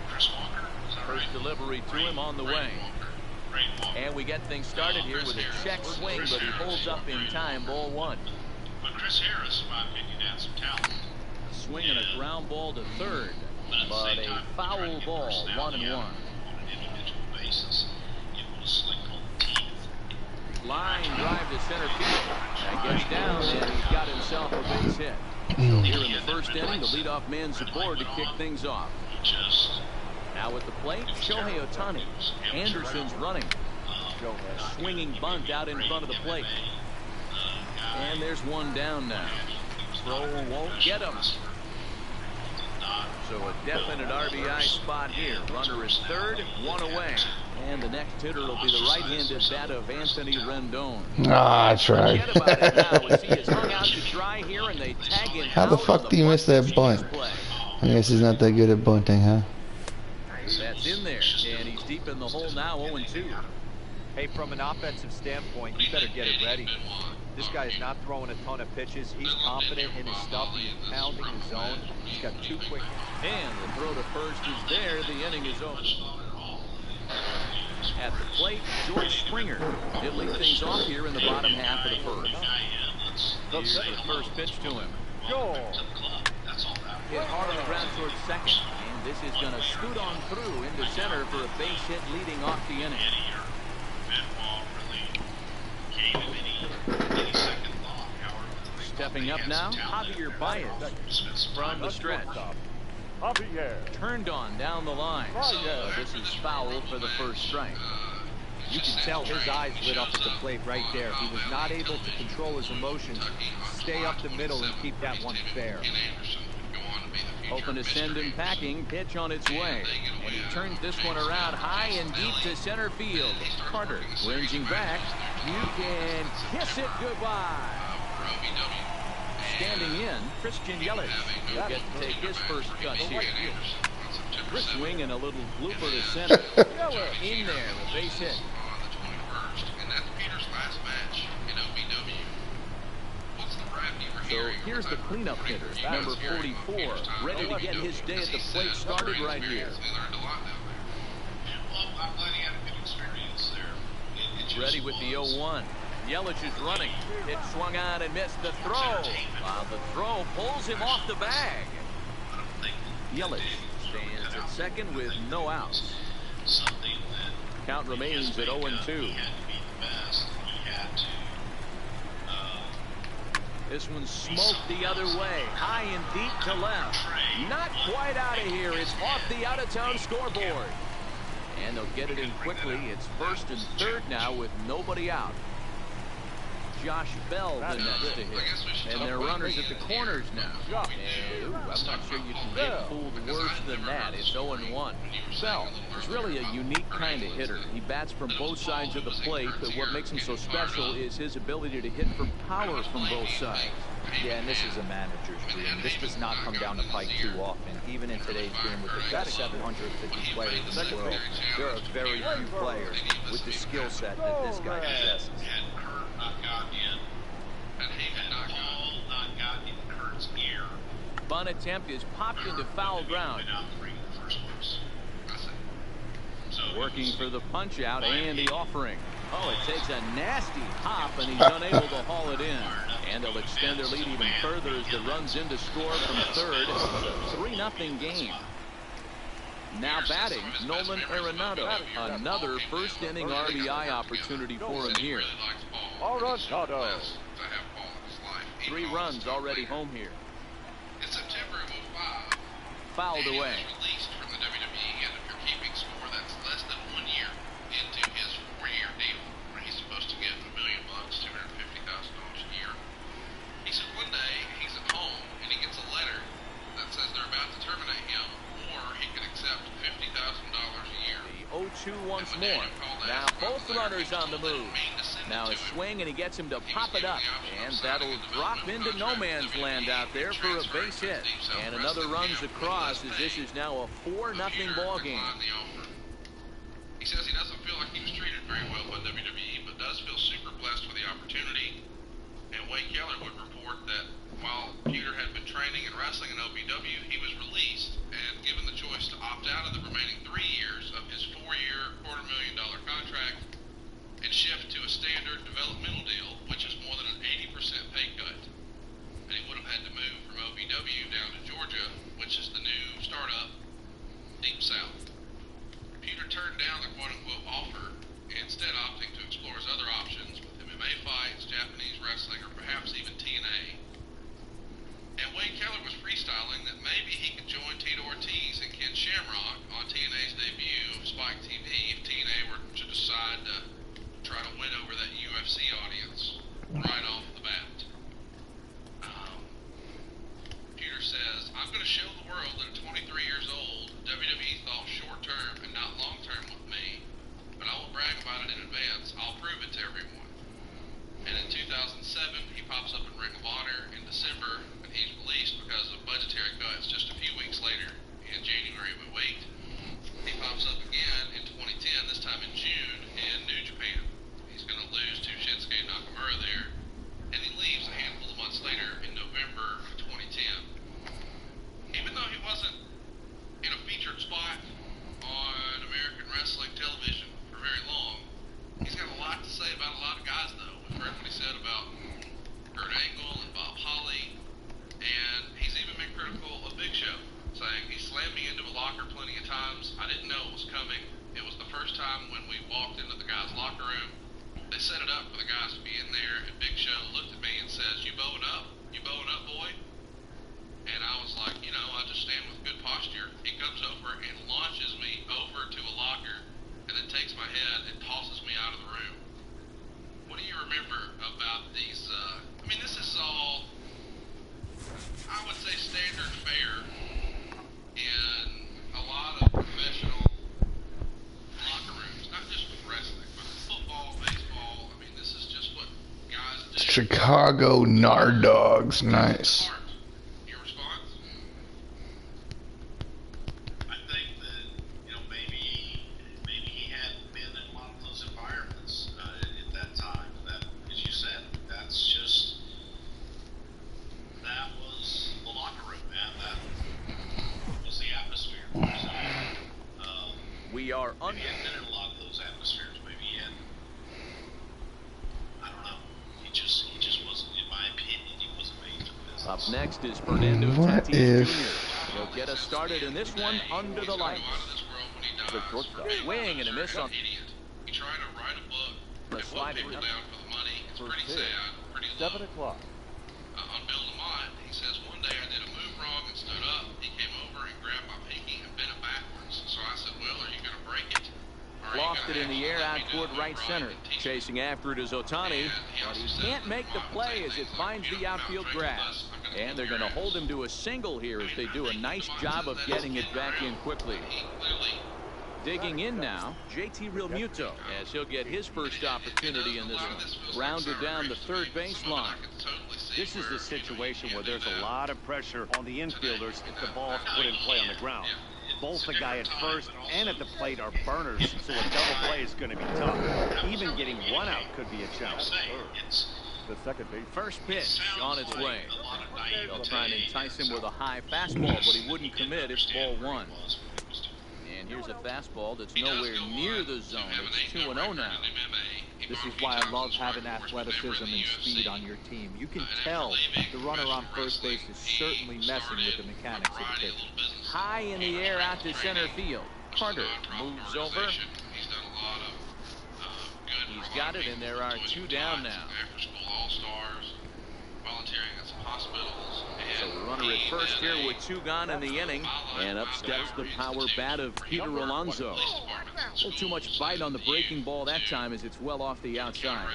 Chris Walker. Is that right? First delivery to him on the way. Ray Walker. And we get things started here with a check swing, but he holds up in time, ball one. But Chris Harris, in my opinion, had some talent. Swinging a ground ball to third, But at the but same a time, foul trying to get ball, personality 1 and out 1. on an individual basis. It was slick on teeth. Line drive to center field. That gets down, and he's got himself a base hit. Here in the first inning, the leadoff man's aboard to kick things off. Just Now at the plate, Shohei Ohtani. Anderson's running. A swinging bunt out in front of the plate. And there's one down now. Throw won't get him. So a definite RBI spot here. Runner is third, one away. And the next hitter will be the right-handed bat of Anthony Rendon. Ah, I tried. Forget about it now as he is hung out to dry here and they tag him How the out fuck on do you miss that bunt bunt? play. I guess he's not that good at bunting, huh? That's in there, and he's deep in the hole now, 0-2. Hey, from an offensive standpoint, you better get it ready. This guy is not throwing a ton of pitches. He's confident in his stuff. He's pounding his zone. He's got 2 quick. And the throw to first is there. The inning is over. At the plate, George Springer. He'll lead things off here in the bottom half of the first. Here's the first pitch to him. Hit hard on the ground towards second. And this is going to scoot on through into center for a base hit leading off the inning. Stepping up now, Javier Baez from the stretch. Turned on down the line. So this is foul for the first strike. You can tell his eyes lit up at the plate right there. He was not able to control his emotions, stay up the middle, and keep that one fair. Hoping to send him packing. Pitch on its way. And he turns this one around high and deep to center field. Carter ranging back. You can kiss it goodbye. Standing in, Christian Yelich will get to take his first cut here. Swing and a little blooper to center. In there, a base hit. So here's the cleanup hitter, number 44, ready to get his day at the plate started right here. Ready with the 0-1. Yelich is running. It swung out and missed the throw. While the throw pulls him off the bag. Yelich stands at second with no outs. Count remains at 0-2. This one smoked the other way, high and deep to left. Not quite out of here. It's off the out-of-town scoreboard. And they'll get it in quickly. It's first and third now with nobody out. Josh Bell the next to hit. And they're runners at the corners now. And I'm not sure you can get fooled worse than that. It's 0-1. Bell is really a unique kind of hitter. He bats from both sides of the plate, but what makes him so special is his ability to hit for power from both sides. Yeah, and this is a manager's dream. This does not come down the pike too often. Even in today's game with the best 750 players in the world, there are very few players with the skill set that this guy possesses. Bunt attempt is popped into foul ground. Working for the punch out and the offering. Oh, it takes a nasty hop and he's unable to haul it in. And they'll extend their lead even further as the runs in to score from third. 3-0 game. Now batting, Nolan Arenado. Another first inning RBI opportunity for him here. Arenado. 3 runs already home here. In September of 05, Fouled away. released from the WWE, and if you're keeping score, that's less than 1 year into his 4-year deal, where he's supposed to get $1 million, $250,000. once more. Now both runners on the move. Now a swing, and he gets him to pop it up. And that'll drop into no man's land out there for a base hit. And another runs across, as this is now a 4-0 ball game. He says he doesn't feel like he was treated very well by WWE, but does feel super blessed with the opportunity. And Wade Keller would report that while Peter had been training and wrestling in OVW, he was released and given the choice to opt out of the remaining 3 years of his 4-year, $250,000 contract and shift to a standard developmental deal, which is more than an 80% pay cut. And he would have had to move from OVW down to Georgia, which is the new startup, Deep South. Peter turned down the quote-unquote offer, instead opting to explore his other options with MMA fights, Japanese wrestling, or perhaps even TNA. And Wade Keller was freestyling that maybe he could join Tito Ortiz and Ken Shamrock on TNA's debut of Spike TV if TNA were to decide to try to win over that UFC audience right off the bat. Peter says, I'm going to show the world that at 23 years old, WWE thought short-term and not long-term with me, but I won't brag about it in advance. I'll prove it to everyone. And in 2007, he pops up in Ring of Honor in December, and he's released because of budgetary cuts just a few weeks later in January, but wait. He pops up again in 2010, this time in June, in New Japan. He's going to lose to Shinsuke Nakamura there, and he leaves a handful of months later in November of 2010. Even though he wasn't in a featured spot on American wrestling television for very long, he's got a lot to say about a lot of guys, though. We've heard what he said about Kurt Angle and Bob Holly, and he's even been critical of Big Show, saying he slammed me into a locker plenty of times. I didn't know it was coming. It was the first time when we walked into the guys' locker room. They set it up for the guys to be in there, and Big Show looked at me and says, "You bowing up? You bowing up, boy?" And I was like, you know, I just stand with good posture. He comes over and launches me over to a locker and then takes my head and tosses me out of the room. What do you remember about these? I mean, this is all, I would say, standard fare in a lot of professional locker rooms. Not just with wrestling, but football, baseball. I mean, this is just what guys do. Chicago Nard Dogs, nice. We are on. He had been in a lot of those atmospheres. Maybe he had. I don't know. He just wasn't, in my opinion, he wasn't made for this. Up next is Fernando Tatis Jr. He'll get us started in this one under the lights. The shortstop swing and a miss on. He tried to write a book and put people down for the money. It's pretty sad, pretty low. 7 o'clock. On Bill Lamont, he says, one day I did a move wrong and stood up. He came over and grabbed my pinky and bent it backwards. So I said, well, are you going to break it? Lost it in the air out toward right center. Chasing after it is Ohtani, but he can't make the play as it finds the outfield grass. And they're going to hold him to a single here as they do a nice job of getting it back in quickly. Digging in now, JT Realmuto, as he'll get his first opportunity in this one. Rounded down the third baseline. This is the situation where there's a lot of pressure on the infielders if the ball's put in play on the ground. Both the guy at first and at the plate are burners, so a double play is going to be tough. Even getting one out could be a challenge. The second base. First pitch on its way. They'll try and entice him with a high fastball, but he wouldn't commit. It's ball one. And here's a fastball that's nowhere near the zone. It's 2-0 now. This is why I love having athleticism and speed on your team. You can tell the runner on first base is certainly messing with the mechanics of the pitch. High in the air out to center field. Carter moves over. He's got it, and there are 2 down now. So the runner at first here with 2 gone in the inning, and up steps the power bat of Peter Alonso. A little too much bite on the breaking ball that time as it's well off the outside.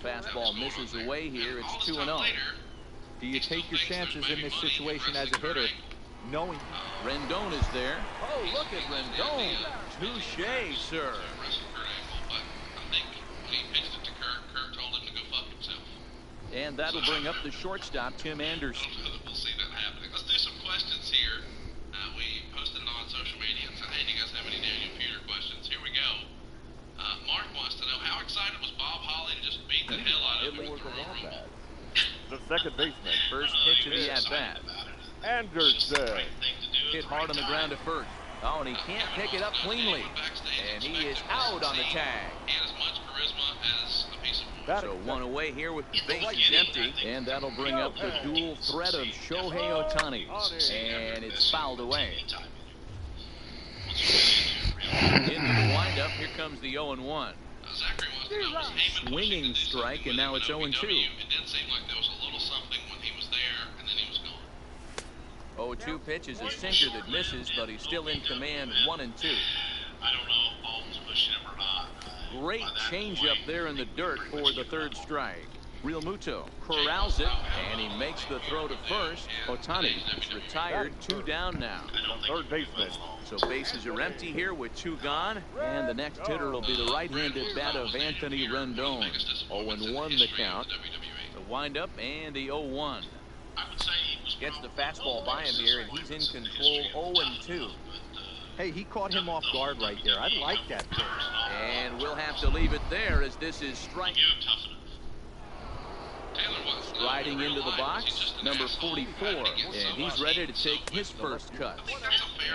Fastball misses away here. It's 2-0. Do you take your chances in this situation as a hitter? knowing. Rendon is there. Oh, look at Rendon. Touche, sir. But I think when he pitched it to Kirk, Kirk told him to go fuck himself. And that'll bring up the shortstop, Tim Anderson. I don't know that we'll see that happening. Let's do some questions here. We posted it on social media and said, hey, do you guys have any Daniel Peter questions? Here we go. Mark wants to know, how excited was Bob Holly to just beat the hell out of him? The second baseman. First pitch of the at-bat. Anderson. Hit hard on the ground at first. Oh, and he can't pick it up cleanly. And he is out on the tag. He had as much charisma as a piece of wood. So one away here with the bases empty. And that'll bring up the dual threat of Shohei Ohtani. And it's fouled away. Into the windup, here comes the 0-1. Swinging strike, and now it's 0-2. It did seem like there was a little something when he was there, and then he was gone. 0-2 pitch is a sinker that misses, but he's still in command, 1-2. I don't know if Paul was pushing him or not. Great changeup there in the dirt for the third strike. Real Muto corrals it, and he makes the throw to first. Ohtani is retired, 2 down now. Third baseman. So bases are empty here with 2 gone, and the next hitter will be the right-handed bat of Anthony Rendon. 0-1 the count. The windup and the 0-1. Gets the fastball by him here, and he's in control. 0-2. Hey, he caught him off guard right there. I like that pitch. And we'll have to leave it there as this is strike. Riding into the box, number 44, and he's ready to take his first cut.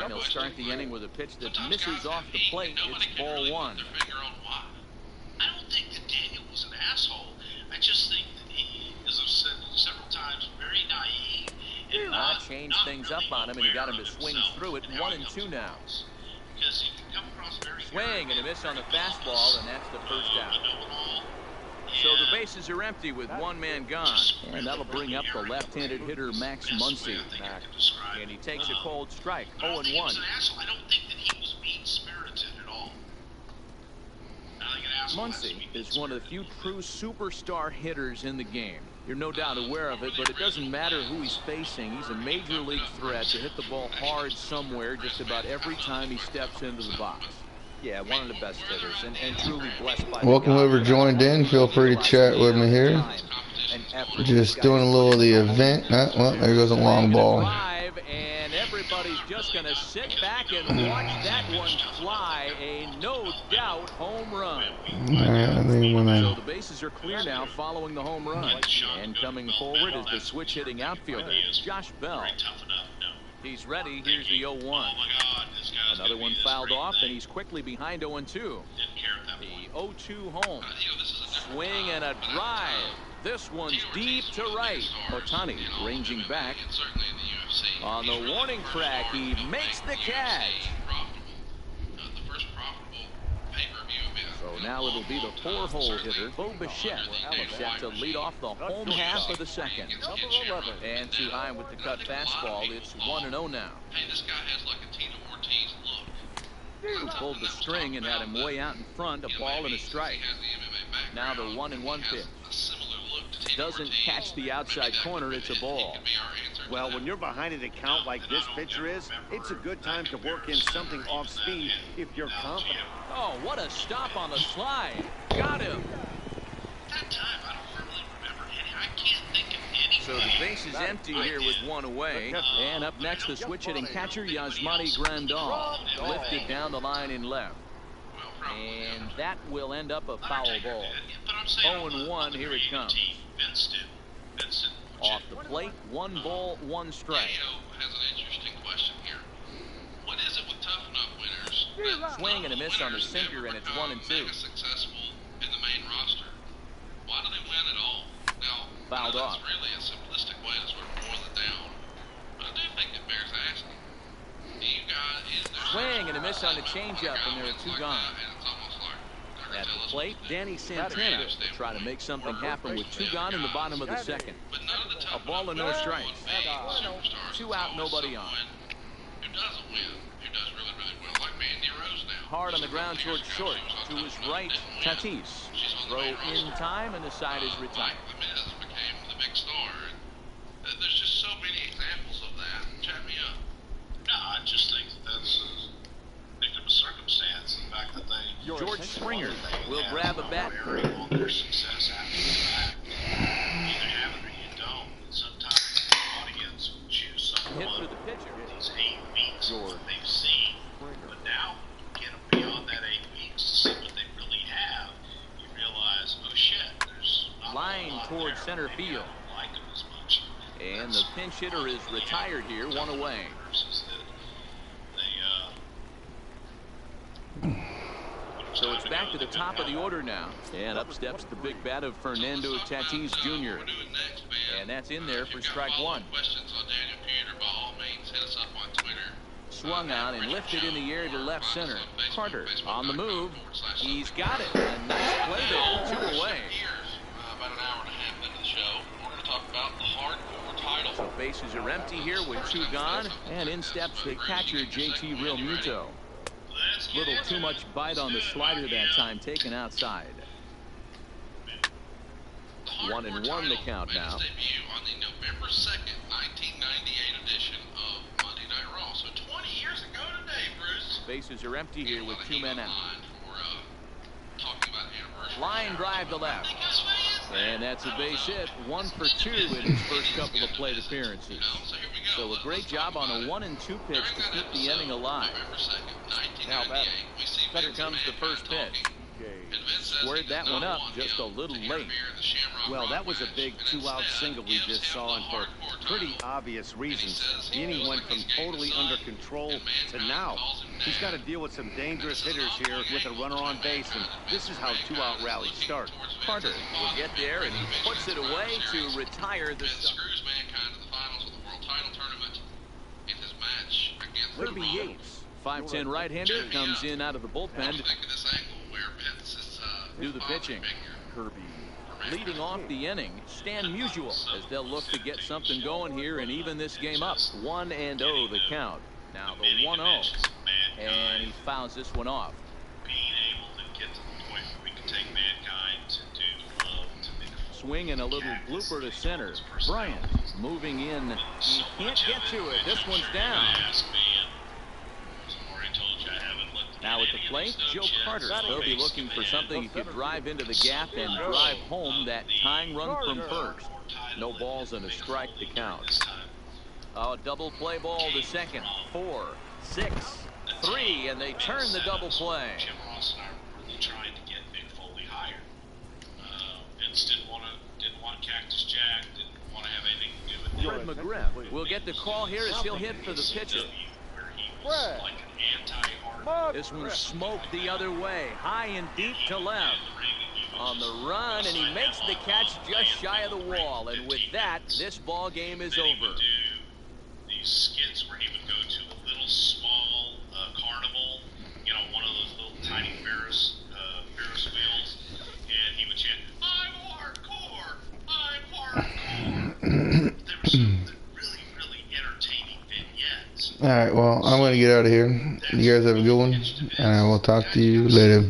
And he'll start the inning with a pitch that misses off the plate. It's ball 1. I don't think that Daniel was an asshole. I just think that he, as I've said several times, very naive. And Changed things up on him, and he got him to swing through it. 1-2 now. Because he can come across very Swing and a miss on the fastball, and that's the first out. So the bases are empty with 1 man gone. And that'll bring up the left-handed hitter Max Muncy. And he takes a cold strike, 0-1. I don't think that he was mean-spirited at all. Muncy is one of the few true superstar hitters in the game. You're no doubt aware of it, but it doesn't matter who he's facing. He's a major league threat to hit the ball hard somewhere just about every time he steps into the box. Yeah, one of the best hitters, and truly blessed by. Welcome whoever joined in. Feel free to chat with me here. Just doing a little of the event. Well, there goes a long ball. And everybody's just going to sit back and watch that one fly. A no doubt home run. So the bases are clear now following the home run. And coming forward is the switch hitting outfielder, Josh Bell. He's ready. Here's the 0-1. Another one fouled off, and he's quickly behind 0-2. The 0-2 home. Swing and a drive. This one's deep to right. Ohtani ranging back. On the warning track, he makes the catch. So now it'll be the 4-hole hitter, Bo Bichette, set to lead off the home half of the second. And too high with the cut fastball. It's 1-0 now. Hey, this guy has like a Tito Ortiz look. Who pulled the string and had him way out in front, a ball and a strike. Now the 1-1 pitch. Doesn't catch the outside corner, it's a ball. Well, when you're behind an account like this pitcher is, it's a good time to work in something off speed if you're confident. Oh, what a stop on the slide. Got him. That time, I don't really remember any. I can't think of any. So the base is empty here with 1 away. And up next, the switch hitting catcher, Yasmani Grandal. Lifted down the line in left. And that will end up a foul ball. 0-1, here it comes. Off the plate, 1 ball, 1 strike. Has an interesting question here. What is it with tough enough winners? Swing and a miss on the sinker, and it's 1-2. Successful in the main roster. Why do they win at all? Now, fouled off. That's really a simplistic way to sort of boil it down. But I do think it bears asking. Do you guys, swing and a miss on the changeup, and there are 2 gone. At the plate, Danny Santana will try to make something happen with 2 gone in the bottom of the second. A ball and no strikes. 2 out, nobody on. Who doesn't win? Who does really, really well? Like Mandy Rose now. Hard on the ground towards short. To his right, Tatis. Throw in time, and the side is retired. The Miz became the big star. There's just so many examples of that. Chat me up. grab a bat. Every long their success after the fact. You either have it or you don't. Sometimes the audience will choose Hit someone for the pitcher. these 8 weeks of what they've seen. But now, get them beyond that 8 weeks to see what they really have. You realize, oh shit, there's not Line a lot towards there. center Maybe I field. don't like them as much. And the pinch hitter is retired here, one away. So it's back to the top of the order now. And up steps the big bat of Fernando Tatis Jr. And that's in there for strike one. Swung on and lifted in the air to left center. Carter on the move. He's got it. A nice play there. 2 away. About an hour and a half into the show, we're going to talk about the hardcore title. So bases are empty here with 2 gone. And in steps the catcher, JT Realmuto. Little too much bite on the slider that time, taken outside. 1-1 the count now. Debut on the November 2nd, 1998 edition of Monday Night Raw. So 20 years ago today, Bruce. Bases are empty here with 2 men out. Talking about anniversary. Line drive to left. And that's a base hit. 1 for 2 in his first couple of plate appearances. So a great job on a 1-2 pitch to keep the inning alive. Now here comes the first pitch. Squared that one up just a little late. Well, that was a big 2-out single we just saw, and for pretty obvious reasons. The inning went from totally under control to now. He's got to deal with some dangerous hitters here with a runner on base, and this is how 2-out rallies start. Carter will get there, and he puts it away to retire the stuff. Screws mankind to the finals of the World Title Tournament in his match against Kirby Yates. 5'10" right-hander comes in out of the bullpen to do the pitching. Kirby leading off the inning. Stan Musial as they'll look to get something going here and even this game up. 1-0 the count. Now the 1-0. And he fouls this one off. Being able to get to the point where we can take mankind to do Swing and a little blooper to center. Bryant moving in. He can't get to it. This one's down. Now at the plate, Joe Carter. They'll be looking for something he could drive into the gap and drive home that tying run from first. No balls and a strike to count. A double play ball to second. 4, 6, 3, and they turn the double play. Jim Ross and I were really trying to get Mick Foley higher. Vince didn't want Cactus Jack, didn't want to have anything to do with Fred McGriff will get the call here as he'll hit for the pitcher. Where he was like an anti-hard. This one smoked the other way, high and deep to left. On the run, and he makes the catch just shy of the wall. And with that, this ball game is over. These skits where he would go to a little small carnival, you know, one of those little tiny Ferris wheels, and he would chant, "I'm hardcore, I'm hardcore." There were some really, really entertaining vignettes. Alright, well, I'm going to get out of here. You guys have a good one, and I will talk to you later.